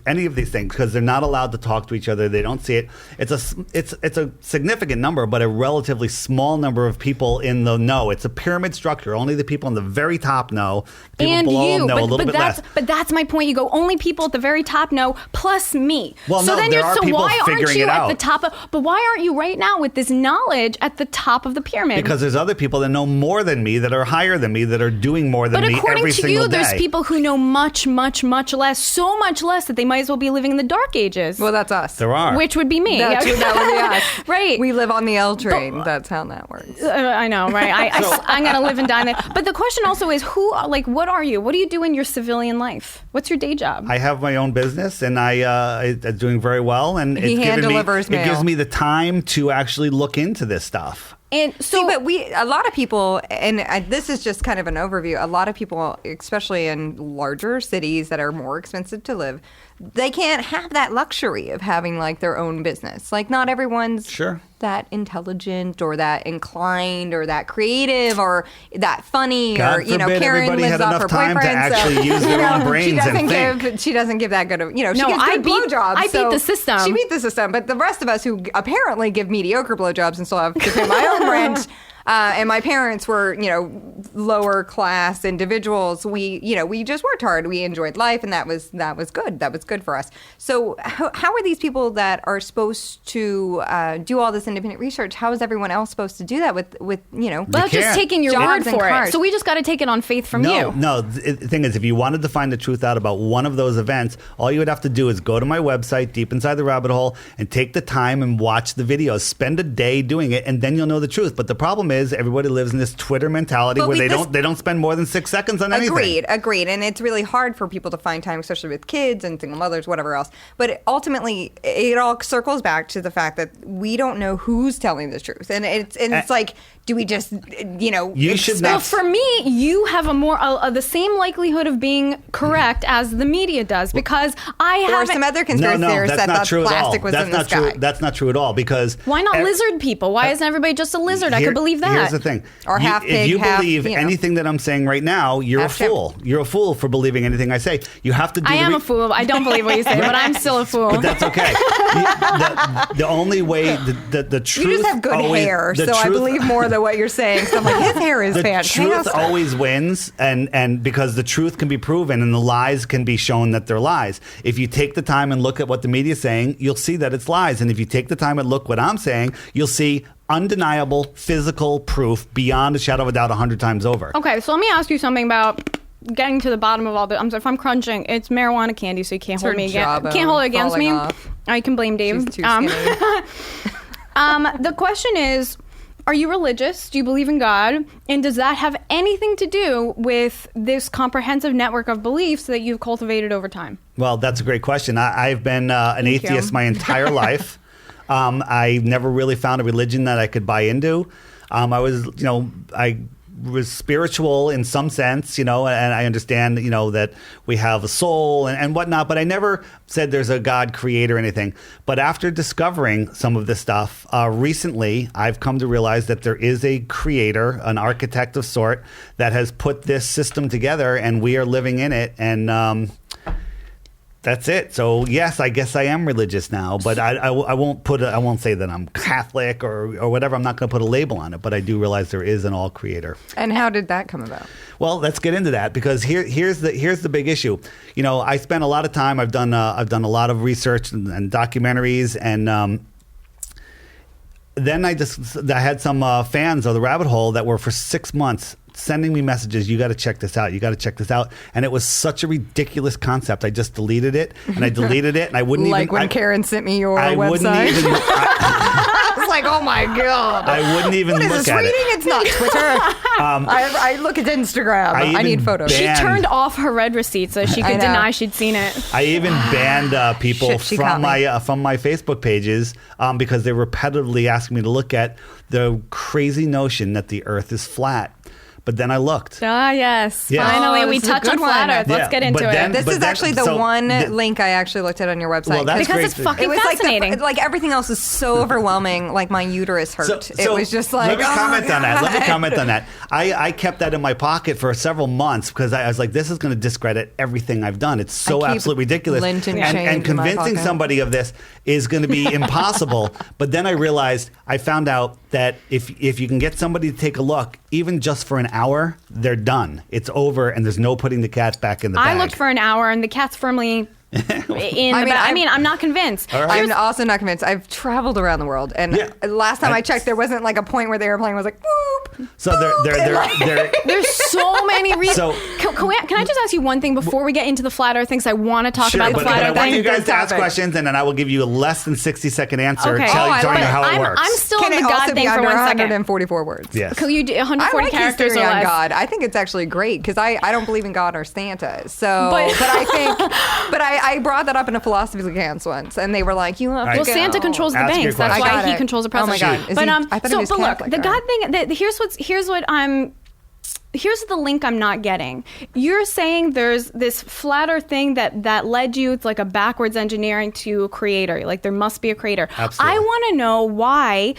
things because they're not allowed to talk to each other. They don't see it. It's a significant number, but a relatively small number of people in the know. It's a pyramid structure. Only the people on the very top know. People and below you, them know a little bit less. But that's my point. You go only people at the very top know, plus me. Well, so no, then there are people why aren't figuring you it at out. the top? But why aren't you right now with this knowledge at the top of the pyramid? Because there's other people that know more than me, that are higher than me, that are doing more than me every single day. There's people who know much, much, much less, so much less that they might as well be living in the dark ages. Well, that's us. There are. Which would be me. That would be us. Right. We live on the L train. That's how that works. I know, right? I'm going to live and die there. But the question also is, what are you? What do you do in your civilian life? What's your day job? I have my own business, and I'm doing very well. And He hand delivers mail. It gives me the time to actually look into this stuff. And so, but a lot of people, and this is just kind of an overview, a lot of people, especially in larger cities that are more expensive to live, they can't have that luxury of having like their own business. Like not everyone's that intelligent or that inclined or that creative or that funny. God or, you know, forbid Karen everybody lives had off enough her time to boyfriend. actually use their own brains and think. She doesn't give that good of, she No, gives I good beat- blowjobs. I beat the system. She beat the system. But the rest of us who apparently give mediocre blowjobs and still have to pay my own rent. And my parents were, lower class individuals. We just worked hard. We enjoyed life, and that was good. That was good for us. So, how are these people that are supposed to do all this independent research? How is everyone else supposed to do that with Well, that's just taking your word jobs and for cars? it. So we just got to take it on faith from you. No, the thing is, if you wanted to find the truth out about one of those events, all you would have to do is go to my website, Deep Inside the Rabbit Hole, and take the time and watch the videos. Spend a day doing it, and then you'll know the truth. But the problem is, everybody lives in this Twitter mentality where they don't spend more than 6 seconds on anything. Agreed. And it's really hard for people to find time, especially with kids and single mothers, whatever else. But ultimately, it all circles back to the fact that we don't know who's telling the truth, and it's like, do we just You should Well, not. for me, you have the same likelihood of being correct as the media does, because I have some other conspiracy theorists that thought plastic was in the sky. That's not true at all. Because why not lizard people? Why isn't everybody just a lizard? I could believe that. Here's the thing. Or half pig, if you half, believe anything that I'm saying right now, you're a half chimp. fool. You're a fool for believing anything I say. You have to do I am a fool. I don't believe what you say, but I'm still a fool. But that's okay. The only way the truth. You just have good hair, so I believe more than what you're saying. So I'm like, his hair is the fantastic. truth always wins, and because the truth can be proven and the lies can be shown that they're lies. If you take the time and look at what the media is saying, you'll see that it's lies. And if you take the time and look what I'm saying, you'll see undeniable physical proof beyond a shadow of a doubt 100 times over. Okay, so let me ask you something about getting to the bottom of all the. If I'm crunching, it's marijuana candy, so you can't hold me against. Can't hold it against me. I can blame Dave. She's too skinny. The question is, are you religious? Do you believe in God? And does that have anything to do with this comprehensive network of beliefs that you've cultivated over time? Well, that's a great question. I've been an atheist my entire life. I never really found a religion that I could buy into. I was spiritual in some sense, and I understand, that we have a soul and whatnot, but I never said there's a God creator or anything. But after discovering some of this stuff, recently, I've come to realize that there is a creator, an architect of sort, that has put this system together, and we are living in it. And that's it. So yes, I guess I am religious now, but I won't say that I'm Catholic or whatever. I'm not going to put a label on it, but I do realize there is an all creator. And how did that come about? Well, let's get into that, because here's the big issue. I spent a lot of time. I've done a lot of research and documentaries, and then I had some fans of the Rabbit Hole that were for 6 months sending me messages. You got to check this out. You got to check this out. And it was such a ridiculous concept. I just deleted it, and I deleted it, and I wouldn't like when Karen sent me your I website. wouldn't even. I was like, oh my God. I wouldn't even What is look this, at reading? it. It's not Twitter. I look at Instagram. I even need photos. She banned- turned off her read receipt so she I could know. deny she'd seen it. I even banned people Shit, she caught from me. my Facebook pages because they repetitively asked me to look at the crazy notion that the Earth is flat. But then I looked. Ah, yes. Yeah. Finally, Oh, we this is a touch good on flat one. Earth. Let's Yeah, get into but it. then- This is actually the one link I actually looked at on your website. Well, that's Because great. it's fucking It was fascinating. like everything else is so overwhelming. Like my uterus hurt. It was just like. Let me comment on that. Let me God. comment on that. I kept that in my pocket for several months because I was like, this is going to discredit everything I've done. It's so I keep absolutely ridiculous. lint and And change in my convincing pocket. somebody of this is going to be impossible. But then I found out that if you can get somebody to take a look, even just for an hour, they're done. It's over, and there's no putting the cat back in the bag. I looked for an hour, and the cat's firmly I'm not convinced. All right. I'm also not convinced. I've traveled around the world, and last time I checked, there wasn't like a point where the airplane was like, whoop. So they're There's so many reasons. So- can I just ask you one thing before we get into the flat Earth things? I want to talk about the but flat I Earth want thing. you guys to ask topic. questions, and then I will give you a less than 60-second answer Okay. telling I you love it. how it works. I'm still Can on it the God also thing be for under 1 second. 144 words? Yes. Could you do I 140 like his characters theory or on less? God. I think it's actually great because I don't believe in God or Santa. So, But- I brought that up in a philosophy class once, and they were like, "You have to Well, go." Santa controls the Ask your banks. That's question. I why got he it. controls the Oh my presidency. God. Is But he- I thought he was look, Catholic, the right? God thing. Here's the link I'm not getting. You're saying there's this flat Earth thing that led you. It's like a backwards engineering to a creator. Like there must be a creator. Absolutely. I want to know why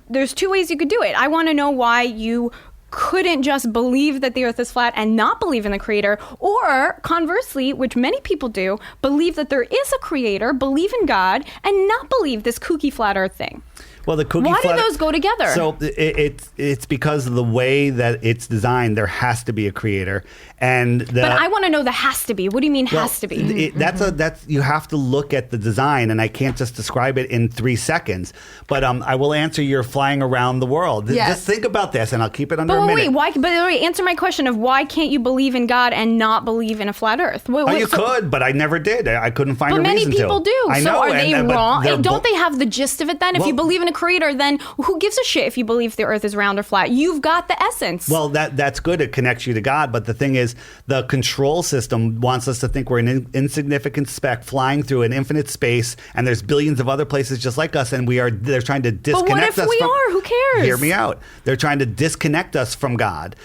there's two ways you could do it. I want to know why you couldn't just believe that the Earth is flat and not believe in the creator, or conversely, which many people do, believe that there is a creator, believe in God, and not believe this kooky flat Earth thing. Well, the cookie Why do flat- those go together? So it's because of the way that it's designed. There has to be a creator, and But I want to know the has to be. What do you mean has to be? That's you have to look at the design, and I can't just describe it in 3 seconds. But I will answer your flying around the world. Yes. Just think about this, and I'll keep it under a But minute. wait, answer my question of why can't you believe in God and not believe in a flat Earth? You could, but I never did. I couldn't find But a many reason people to. do. I So know, are they but wrong? they're Don't bo- they have the gist of it then? If Well- you believe in a creator, then who gives a shit if you believe the Earth is round or flat? You've got the essence. Well, that's good. It connects you to God. But the thing is, the control system wants us to think we're an insignificant speck flying through an infinite space, and there's billions of other places just like us, and they're trying to disconnect what if us we from, are? Who cares? Hear me out. They're trying to disconnect us from God.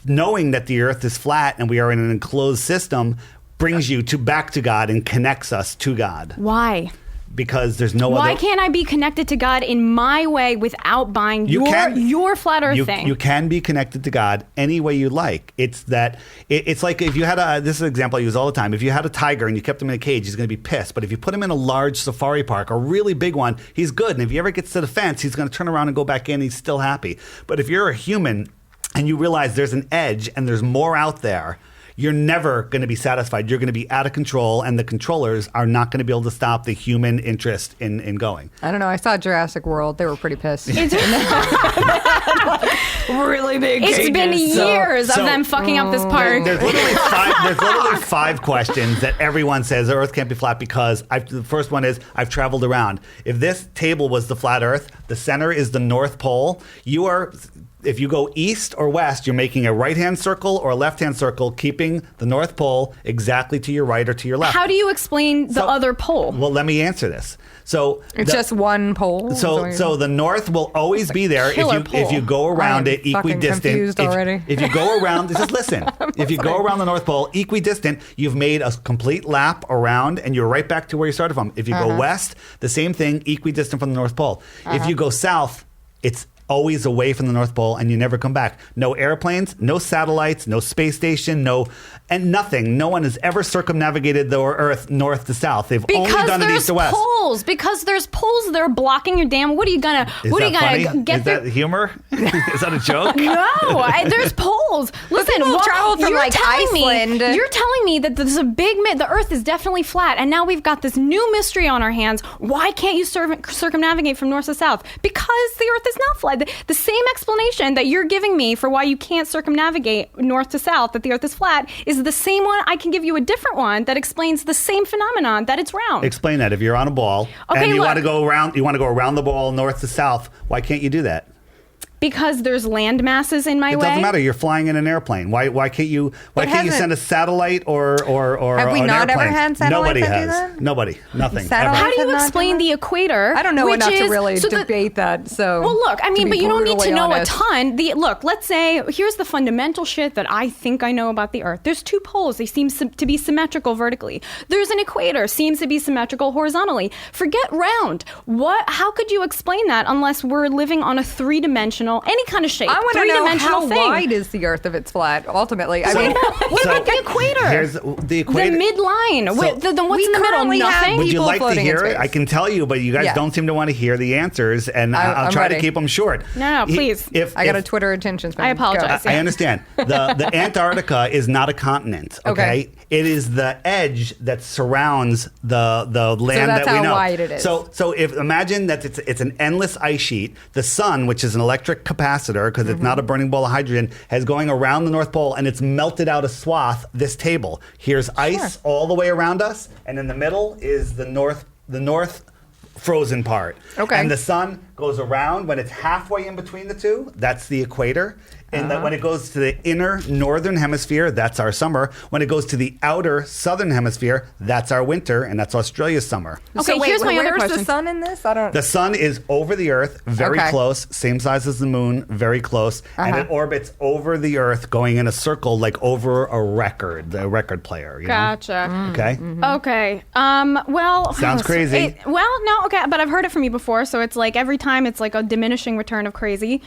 Knowing that the Earth is flat and we are in an enclosed system brings you back to God and connects us to God. Why? Because there's no Why other... can't I be connected to God in my way without buying your flat Earth thing? You can be connected to God any way you like. It's that it's like if you had this is an example I use all the time. If you had a tiger and you kept him in a cage, he's going to be pissed. But if you put him in a large safari park, a really big one, he's good. And if he ever gets to the fence, he's going to turn around and go back in. He's still happy. But if you're a human and you realize there's an edge and there's more out there, you're never going to be satisfied. You're going to be out of control, and the controllers are not going to be able to stop the human interest in going. I don't know. I saw Jurassic World. They were pretty pissed. It's really big. It's been years of So- them fucking up this park. There's literally five questions that everyone says the Earth can't be flat because the first one is I've traveled around. If this table was the flat Earth, the center is the North Pole. If you go east or west, you're making a right-hand circle or a left-hand circle, keeping the North Pole exactly to your right or to your left. How do you explain the other pole? Well, let me answer this. So It's just one pole. So the North will always be there killer if you go around I'm it fucking equidistant. confused already. If you go around, just listen. If you go around the North Pole equidistant, you've made a complete lap around, and you're right back to where you started from. If you go west, the same thing, equidistant from the North Pole. If you go south, it's always away from the North Pole, and you never come back. No airplanes, no satellites, no space station, and nothing. No one has ever circumnavigated the Earth north to south. They've only done it east to west. Because there's poles that are blocking your damn. What are you gonna? Is what are that you funny? gonna get Is there? that humor? Is that a joke? No, there's poles. Listen, people travel from, you're like, telling Iceland. You're telling me that there's a big the Earth is definitely flat, and now we've got this new mystery on our hands. Why can't you circumnavigate from north to south? Because the Earth is not flat. The same explanation that you're giving me for why you can't circumnavigate north to south, that the Earth is flat, is the same one. I can give you a different one that explains the same phenomenon, that it's round. Explain that. If you're on a ball and you want to go around the ball north to south, why can't you do that? Because there's land masses in my It way. doesn't matter. You're flying in an airplane. Why can't you? Why can't you send a satellite or Have we an not ever airplane? had satellites Nobody that do has. that? Nobody. Nothing. Satellites Ever. How do you Have not explain done the equator? I don't know which enough to is- really so the- debate that. So Well, look, I mean, to but be you don't need to brutally know honest. a ton. Look, let's say, here's the fundamental shit that I think I know about the Earth. There's two poles. They seem to be symmetrical vertically. There's an equator. Seems to be symmetrical horizontally. Forget round. How could you explain that unless we're living on a 3-dimensional three-dimensional, any kind of shape. I want to know three-dimensional how thing. wide is the Earth if it's flat, ultimately. I mean, What about the equator? Here's the equator. The midline. So- What's in the middle? currently have Nothing. Would you people like to floating in hear it? space. I can tell you, but you guys Yeah. don't seem to want to hear the answers, and I'll I'm try to ready. keep them short. No, please. I got a Twitter attention span. I apologize. Go. I understand. The Antarctica is not a continent. Okay? It is the edge that surrounds the land that's that we how know. wide it is. So if imagine that it's an endless ice sheet. The sun, which is an electric capacitor because it's not a burning ball of hydrogen, is going around the North Pole and it's melted out a swath. This table. Here's ice all the way around us, and in the middle is the north frozen part. Okay. And the sun goes around when it's halfway in between the two. That's the equator. And that when it goes to the inner northern hemisphere, that's our summer. When it goes to the outer southern hemisphere, that's our winter, and that's Australia's summer. Okay, So wait, here's my other where's question. the sun in this? I don't. The sun is over the Earth, very Okay. close, same size as the moon, very close, and it orbits over the Earth, going in a circle like over a record player. You know? Gotcha. Okay. Okay. Well. Sounds crazy. No. Okay, but I've heard it from you before, so it's like every time it's like a diminishing return of crazy.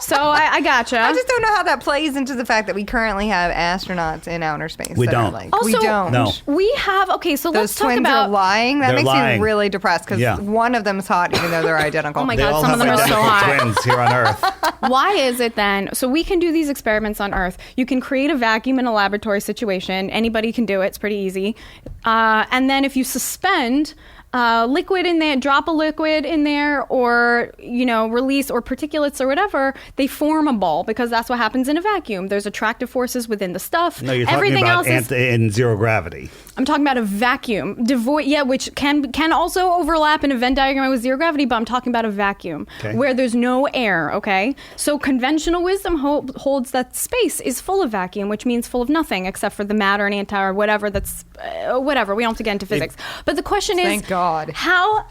So I gotcha. I just don't know how that plays into the fact that we currently have astronauts in outer space. We that are don't. Like, Also, we don't. No. We have. Okay, so Those let's talk twins about. are lying. That They're makes lying. me really depressed because Yeah. one of them's hot, even though they're identical. Oh my They God, all some of have them are so identical hot. twins here on Earth. Why is it then? So we can do these experiments on Earth. You can create a vacuum in a laboratory situation. Anybody can do it. It's pretty easy. And then if you suspend liquid in there, drop a liquid in there, or release or particulates or whatever, they form a ball because that's what happens in a vacuum. There's attractive forces within the stuff. No, you're talking Everything about else is. in zero gravity. I'm talking about a vacuum, devoid, which can also overlap in a Venn diagram with zero gravity, but I'm talking about a vacuum Okay. where there's no air, okay? So conventional wisdom holds that space is full of vacuum, which means full of nothing except for the matter and anti or whatever that's, whatever. We don't have to get into physics. But the question is, Thank God. how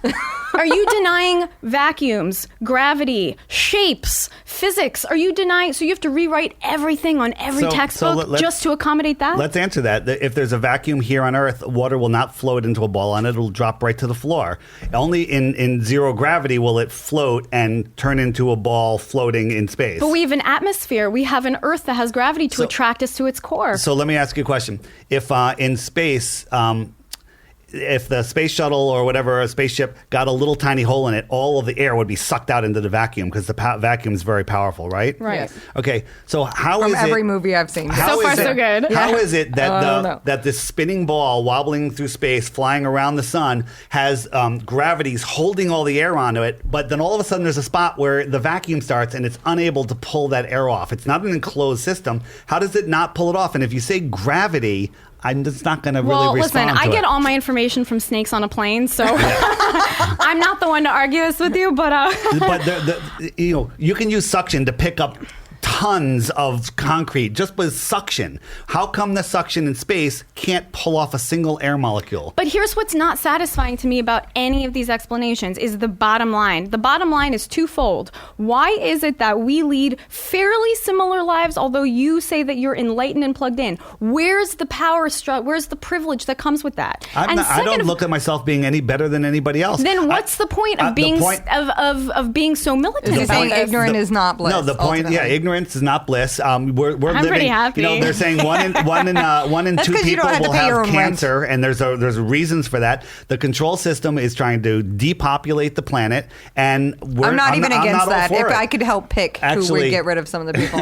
are you denying vacuums, gravity, shapes, physics? Are you denying, so you have to rewrite everything on every textbook let's- just to accommodate that? Let's answer that. If there's a vacuum here on Earth, water will not float into a ball on it. It'll drop right to the floor. Only in zero gravity will it float and turn into a ball floating in space. But we have an atmosphere. We have an Earth that has gravity to attract us to its core. So let me ask you a question. If in space, if the space shuttle or whatever, a spaceship got a little tiny hole in it, all of the air would be sucked out into the vacuum because the vacuum is very powerful, right? Right. Yes. Okay. So how From is every it? movie I've seen. How So far, is it- so good. How is it I don't know. that that this spinning ball wobbling through space, flying around the sun, has gravity's holding all the air onto it, but then all of a sudden there's a spot where the vacuum starts and it's unable to pull that air off? It's not an enclosed system. How does it not pull it off? And if you say gravity, I'm just not going to Well, really respond listen, to I it. get all my information from snakes on a plane, so I'm not the one to argue this with you, but But you can use suction to pick up tons of concrete just with suction. How come the suction in space can't pull off a single air molecule? But here's what's not satisfying to me about any of these explanations is the bottom line. The bottom line is twofold. Why is it that we lead fairly similar lives, although you say that you're enlightened and plugged in? Where's the power where's the privilege that comes with that? I don't look at myself being any better than anybody else. Then what's the point of being of being so militant You're about saying this? ignorant is not bliss. No, the point. ultimately. Yeah, ignorance is not bliss. We're living. pretty happy. They're saying one in That's two 'cause you people don't have to will pay your have own rent. cancer, and there's reasons for that. The control system is trying to depopulate the planet, and I'm not even I'm against not all that. for If it. I could help pick who Actually- would get rid of some of the people.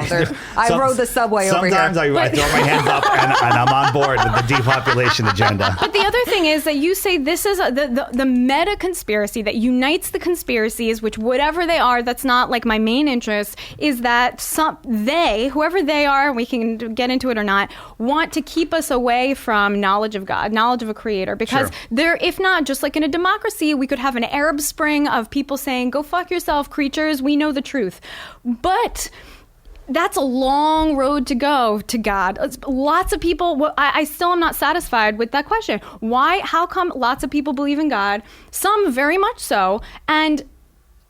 I rode the subway over here. Sometimes I throw my hands up and I'm on board with the depopulation agenda. But the other thing is that you say this is the meta conspiracy that unites the conspiracies, which whatever they are, that's not like my main interest, is that whoever they are, we can get into it or not, want to keep us away from knowledge of God, knowledge of a creator. Because Sure. if not, just like in a democracy, we could have an Arab Spring of people saying, go fuck yourself, creatures, we know the truth. But that's a long road to go to God. Lots of people, I still am not satisfied with that question. Why, how come lots of people believe in God? Some very much so. And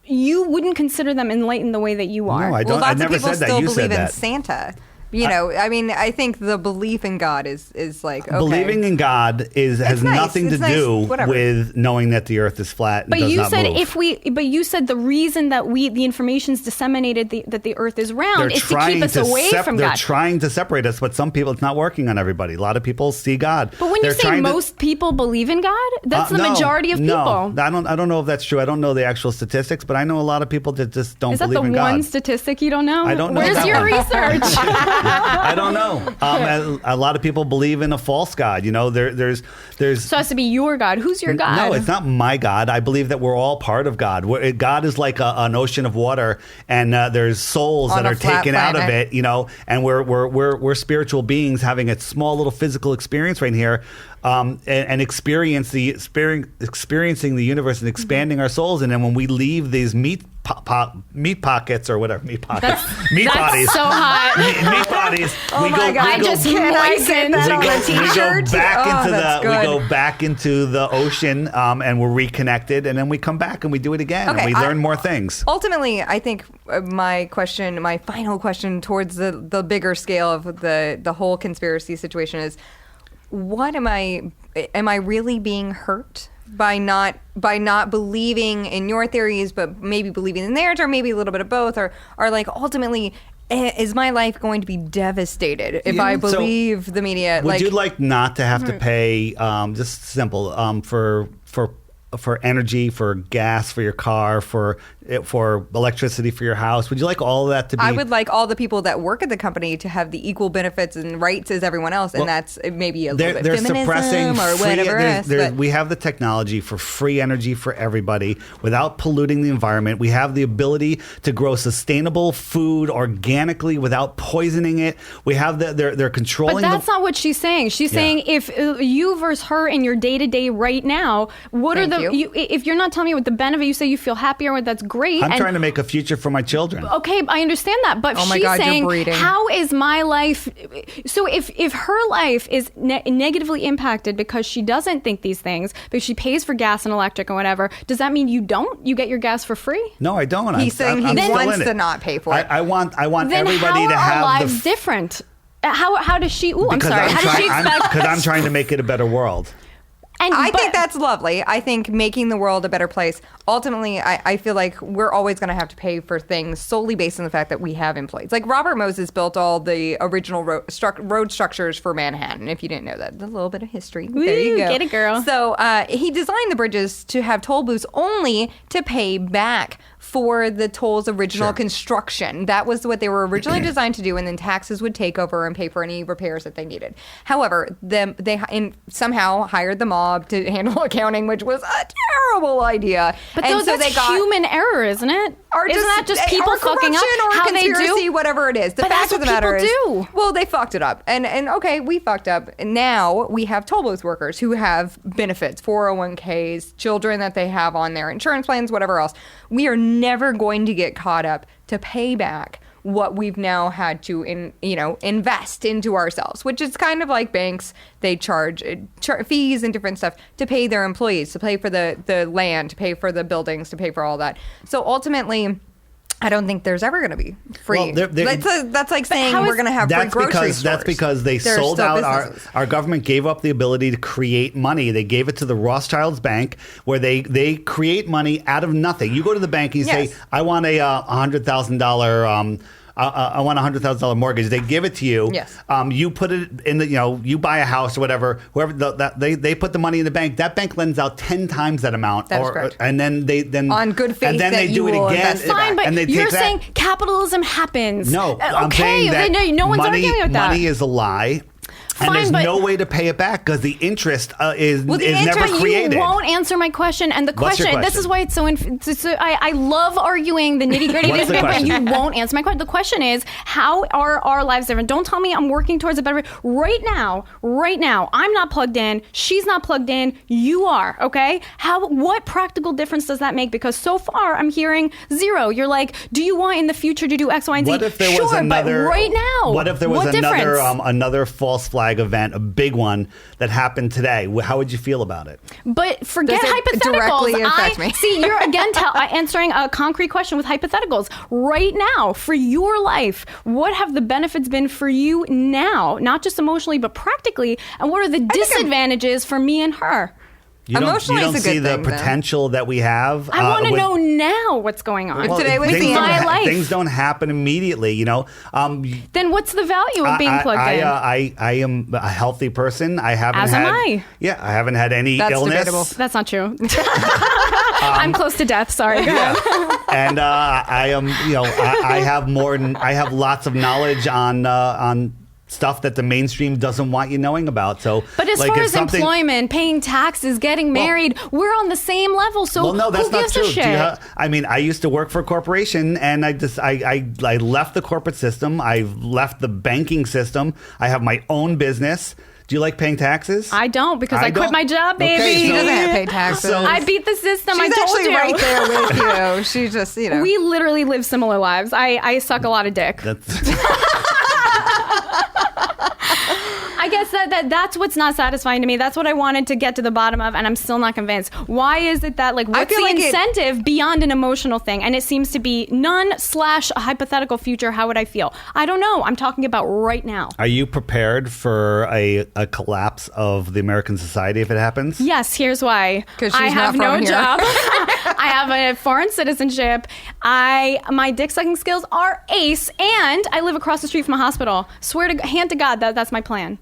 you wouldn't consider them enlightened the way that you are. No, I don't. Well, I lots never of people said that. still You said believe in that. Santa. I mean, I think the belief in God is like, okay. Believing in God has nice. nothing It's to nice. do Whatever. with knowing that the Earth is flat and But does you not said move. but you said the reason that the information's disseminated that the Earth is round is to keep us away from They're God. trying to separate us, but some people, it's not working on everybody. A lot of people see God. But when They're you say trying to- most people believe in God, that's the no, majority of people. No, I don't know if that's true. I don't know the actual statistics, but I know a lot of people that just don't Is that believe the in one God. statistic you don't know? I don't know Where's that your one. research? I don't know. A lot of people believe in a false God. There's So it has to be your God. Who's your God? No, it's not my God. I believe that we're all part of God. God is like an ocean of water, and there's souls On that a are flat taken out of planet. it. And we're spiritual beings having a small little physical experience right here, and experiencing the universe and expanding our souls. And then when we leave these meat pockets or whatever, meat pockets, meat That's bodies, so hot. meat bodies. Oh my God! I just Can I get moistened. that on a we t-shirt? go back Oh, into that's we good. go back into the ocean, and we're reconnected, and then we come back and we do it again, Okay, and we learn more things. Ultimately, I think my final question towards the bigger scale of the whole conspiracy situation is, what am I really being hurt by not believing in your theories, but maybe believing in theirs, or maybe a little bit of both, or like ultimately, is my life going to be devastated if I believe the media? Would you like not to have to pay, just simple, for energy, for gas, for your car, for electricity for your house? Would you like all of that to be? I would like all the people that work at the company to have the equal benefits and rights as everyone else, and that's maybe a little bit they're feminism suppressing or free, whatever else. But we have the technology for free energy for everybody without polluting the environment. We have the ability to grow sustainable food organically without poisoning it. We have they're controlling. But that's not what she's saying. She's saying if you versus her in your day to day right now, what Thank are you. if you're not telling me what the benefit, you say you feel happier, that's great. I'm and trying to make a future for my children. Okay, I understand that, but Oh my she's God, you're saying, breeding. how is my life? So if her life is negatively impacted because she doesn't think these things, because she pays for gas and electric and whatever, does that mean you don't? You get your gas for free? No, I don't. He's saying he still wants in it. to not pay for it. I want Then everybody how to are have our lives different? How does she? Ooh, I'm because sorry. How does she expect? because I'm trying to make it a better world. And, I but- think that's lovely. I think making the world a better place. Ultimately, I feel like we're always going to have to pay for things solely based on the fact that we have employees. Like Robert Moses built all the original road structures for Manhattan. If you didn't know that, a little bit of history. There you Woo, go. get it, girl. So he designed the bridges to have toll booths only to pay back for the toll's original construction. That was what they were originally designed to do, and then taxes would take over and pay for any repairs that they needed. However, they somehow hired the mob to handle accounting, which was a terrible idea. But and that's human errer, isn't it? Or Isn't that just people or fucking up? corruption or How they conspiracy, do? whatever it is. The But fact that's of the what matter people is, do. well, they fucked it up, and okay, we fucked up. And now we have toll booth workers who have benefits, 401ks, children that they have on their insurance plans, whatever else. We are never going to get caught up to pay back what we've now had to invest into ourselves, which is kind of like banks. They charge fees and different stuff to pay their employees, to pay for the land, to pay for the buildings, to pay for all that. So ultimately, I don't think there's ever going to be free. Well, that's like saying how we're is- going to have free grocery stores. That's because they There are sold still out businesses. our government gave up the ability to create money. They gave it to the Rothschilds Bank, where they create money out of nothing. You go to the bank and you Yes. say, I want a $100,000 I want a $100,000 mortgage. They give it to you. Yes. You put it in the, you buy a house or whatever. Whoever they put the money in the bank. That bank lends out 10 times that amount. That is correct. And then On good faith and then that they you do it will again. invest it Fine, but and they you're take that- saying capitalism happens. No, I'm okay, saying that no one's money, arguing with that. money is a lie. And Fine, there's but- no way to pay it back because the interest is Well, the never interest- created. You won't answer my question, and the What's your question. This question? is why it's so. I love arguing the nitty gritty, What's the but question? you won't answer my question. The question is, how are our lives different? Don't tell me I'm working towards a better. Right now, I'm not plugged in. She's not plugged in. You are. Okay. What practical difference does that make? Because so far I'm hearing zero. You're like, do you want in the future to do X, Y, and Z? What if there sure, was another? but right now, What if there was what another difference? another false flag flag event, a big one that happened today. How would you feel about it? But forget Does it hypotheticals. directly affect me? See, you're again answering a concrete question with hypotheticals. Right now, for your life, what have the benefits been for you now? Not just emotionally, but practically. And what are the disadvantages for me and her? Emotionally you don't is a good see the thing, then. potential that we have. I want to know now what's going on. If today was with the end. my life. Things don't happen immediately, you know. Then what's the value of being plugged in? I am a healthy person. I haven't As had. am I. Yeah, I haven't had any That's illness. debatable. That's not true. I'm close to death. Sorry. Go ahead. And I am, you know, I have lots of knowledge on stuff that the mainstream doesn't want you knowing about. So, But as like, far if as something- employment, paying taxes, getting married, we're on the same level. So well, no, that's who not gives true. a shit? I mean, I used to work for a corporation, and I left the corporate system. I left the banking system. I have my own business. Do you like paying taxes? I don't because I quit don't. my job, baby. Okay, She so- doesn't have to pay taxes. So- I beat the system. She's I told actually you. right there with you. She just, you know. We literally live similar lives. I suck a lot of dick. That's I guess that's what's not satisfying to me. That's what I wanted to get to the bottom of, and I'm still not convinced. Why is it that, like, what's feel the like incentive beyond an emotional thing? And it seems to be none / a hypothetical future. How would I feel? I don't know. I'm talking about right now. Are you prepared for a collapse of the American society if it happens? Yes, here's why. 'Cause she's I have not no from here. job. I have a foreign citizenship. My dick sucking skills are ace, and I live across the street from a hospital. Swear to hand to God that's my plan.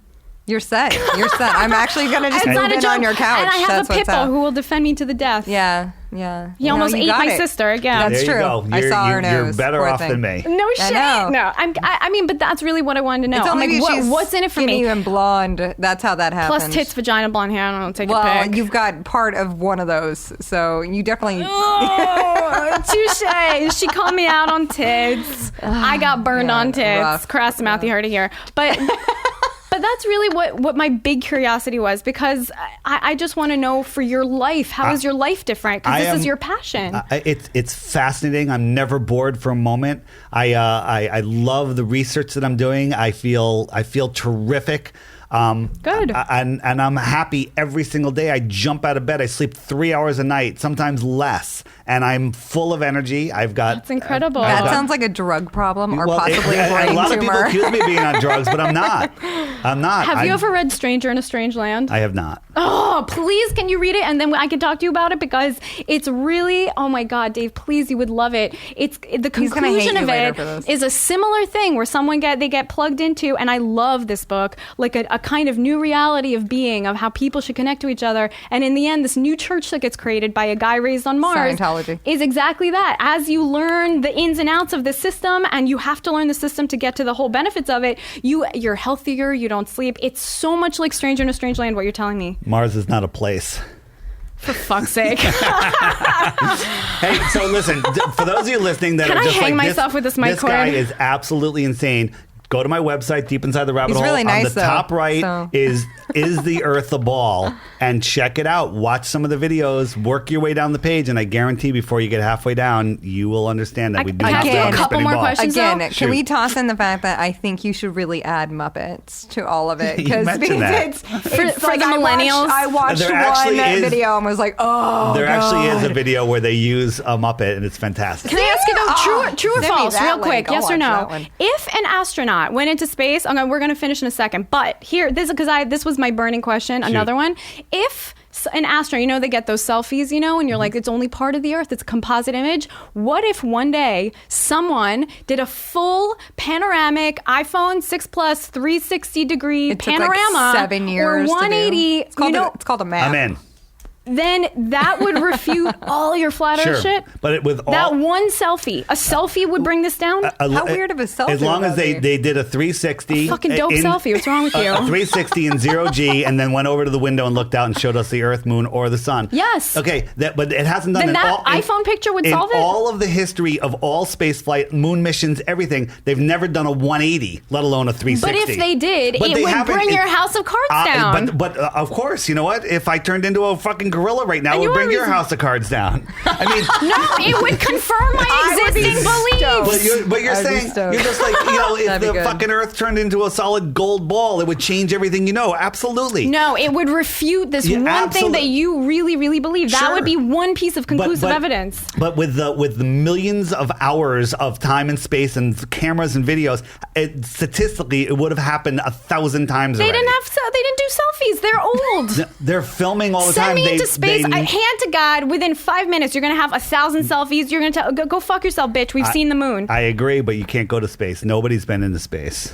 You're set. You're set. I'm actually going to just It's move not a in joke. on your couch. And I have That's a pit what's bull up. who will defend me to the death. Yeah, yeah. He almost ate my sister again. That's There you true. go. I saw her You're nose. better Poor off thing. than me. No I shit. know. No, I mean, but that's really what I wanted to know. It's I'm only like, because she's what's in it for me? skinny and blonde. That's how that happens. Plus tits, vagina, blonde hair. I don't know. Take a Well, pick. you've got part of one of those, so you definitely. Oh, touche. She called me out on tits. I got burned Yeah, on tits. rough. Crass mouth, you heard it here. But that's really what my big curiosity was, because I just want to know for your life, how is your life different? Because this is your passion. It's fascinating. I'm never bored for a moment. I love the research that I'm doing. I feel terrific. Good. And I'm happy every single day. I jump out of bed. I sleep 3 hours a night, sometimes less, and I'm full of energy. That's incredible. That sounds like a drug problem or possibly a brain a lot of people tumor. accuse me of being on drugs, but I'm not. I'm not. Have you ever read Stranger in a Strange Land? I have not. Oh, please, can you read it? And then I can talk to you about it, because it's really, oh my God, Dave, please, you would love it. It's the He's gonna hate conclusion you of later it for this. is a similar thing where they get plugged into, and I love this book, like a kind of new reality of being, of how people should connect to each other. And in the end, this new church that gets created by a guy raised on Mars Scientology. is exactly that. As you learn the ins and outs of the system, and you have to learn the system to get to the whole benefits of it, you're healthier, you don't sleep. It's so much like Stranger in a Strange Land, what you're telling me. Mars is not a place. For fuck's sake. Hey, so listen, for those of you listening that Can are I just hang like, myself with this mic This guy cord? is absolutely insane. Go to my website, Deep Inside the Rabbit He's Hole. really nice, On the though, top right so. is the Earth a ball? And check it out. Watch some of the videos. Work your way down the page, and I guarantee before you get halfway down, you will understand that we do I not have throw a a couple spinning more ball. questions. Again, So- can we Shoot. toss in the fact that I think you should really add Muppets to all of it? You Because mentioned that. it's For like the millennials? I watched There one actually is- video and was like, oh, There actually is a God. video where they use a Muppet, and it's fantastic. Can I ask you though, true or Send me false, that real link. quick, I'll yes or watch no? that one. If an astronaut went into space, we're going to finish in a second, but here, this was my burning question, another one. If an astronaut, they get those selfies, and you're like, it's only part of the Earth, it's a composite image. What if one day someone did a full panoramic iPhone 6 Plus 360-degree It took panorama, like 7 years or 180? to do. It's called a map. I'm in. Then that would refute all your flat Earth Sure. shit. But with all That one selfie, a selfie would bring this down. How weird of a selfie As long would as that they be? did a 360. A fucking dope selfie. What's wrong with you? A 360 in 0G, and then went over to the window and looked out and showed us the Earth, moon, or the sun. Yes. Okay, but it hasn't done Then in that all, iPhone picture would in solve it? all of the history of all space flight, moon missions, everything. They've never done a 180, let alone a 360. But if they did, But it they would haven't- bring your house of cards down. But of course, you know what? If I turned into a fucking gorilla right now, it And would you bring your always- house of cards down. I mean, No, it would confirm my I would be existing beliefs. stoked. But you're I'd be saying, stoked. you're just like, if That'd be the good. fucking Earth turned into a solid gold ball, it would change everything you know. Absolutely. No, it would refute this Yeah, one thing that you really, really believe. That Sure. would be one piece of conclusive evidence. But with the millions of hours of time and space and cameras and videos, statistically, it would have happened 1,000 times. They already. didn't do selfies. They're old. They're filming all the Send time. me into space. Hand to God. Within 5 minutes, you're gonna have 1,000 selfies. You're gonna go fuck yourself, bitch. We've seen the moon. I agree, but you can't go to space. Nobody's been into space.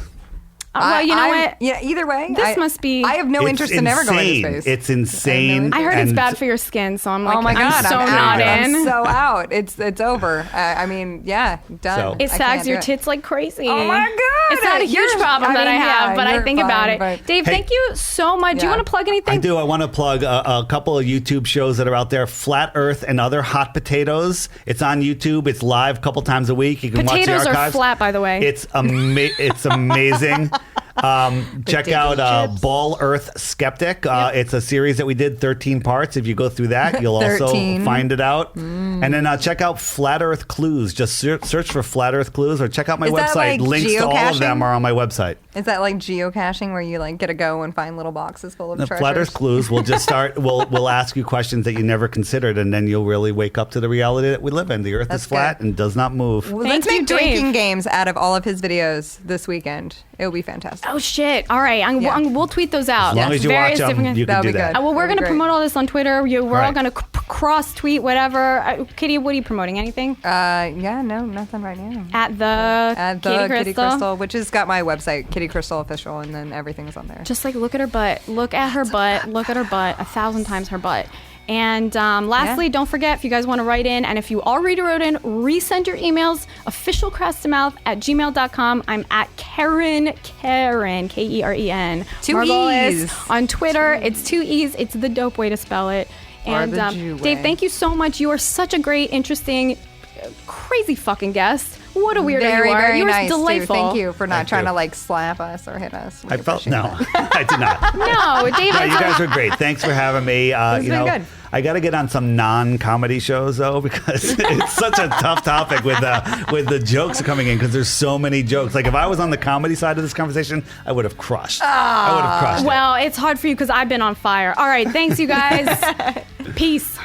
Well, you know what? Yeah, either way. This must be- I have no interest in ever going to space. It's insane. I heard it's and- bad for your skin, so I'm like, Oh my God, I'm so I'm not out. in. I'm so out. It's over. I mean, yeah, done. So- It I sags can't your do it. tits like crazy. Oh my God. It's not a huge You're- problem that I mean, have, yeah, but I you're think about fine, it. but- Dave, Hey. thank you so much. Do you Yeah. want to plug anything? I do. I want to plug a couple of YouTube shows that are out there, Flat Earth and Other Hot Potatoes. It's on YouTube. It's live a couple times a week. You can watch Potatoes the are archives. flat, by the way. It's it's amazing. Check out Ball Earth Skeptic. It's a series that we did, 13 parts. If you go through that, you'll also 13. find it out. And then check out Flat Earth Clues. Just search for Flat Earth Clues or check out my Is that website. like Links to all of geocaching? them are on my website. Is that like geocaching where you like get to go and find little boxes full of The treasures? Flat Earth Clues will just start. We'll ask you questions that you never considered, and then you'll really wake up to the reality that we live in. The Earth That's is flat good. and does not move. Well, Thank let's you, make drinking Dave. games out of all of his videos this weekend. It will be fantastic. Oh shit! All right, Yeah. we'll tweet those out. As long as you Various watch them, different- you can That'll do be that. good. Well, we're That'd going be to great. promote all this on Twitter. We're all Right. going to cross tweet whatever. Katie, what are you promoting? Anything? Yeah, no, nothing right now. At the Kitty Crystal, which has got my website, Kitty Crystal Official, and then everything's on there. Just like look at her butt. Look at her butt. Look at her butt. 1,000 times her butt. And lastly, don't forget, if you guys want to write in, and if you already wrote in, resend your emails, officialcrasstomouth@gmail.com. I'm at Keren, Keren, Keren. Two Margolis E's. on Twitter. It's 2 E's. It's the dope way to spell it. Or And the Jew Dave, way. thank you so much. You are such a great, interesting, crazy fucking guest. What a weirdo Very, you are. very You were nice, delightful. too. Thank you for not Thank trying you. to like slap us or hit us. We I felt appreciate no, that. I did not. No, Dave. No, you guys were great. Thanks for having me. It's been good. I got to get on some non-comedy shows though, because it's such a tough topic with the jokes coming in, because there's so many jokes. Like if I was on the comedy side of this conversation, I would have crushed. I would have crushed. Well, it's hard for you because I've been on fire. All right, thanks, you guys. Peace.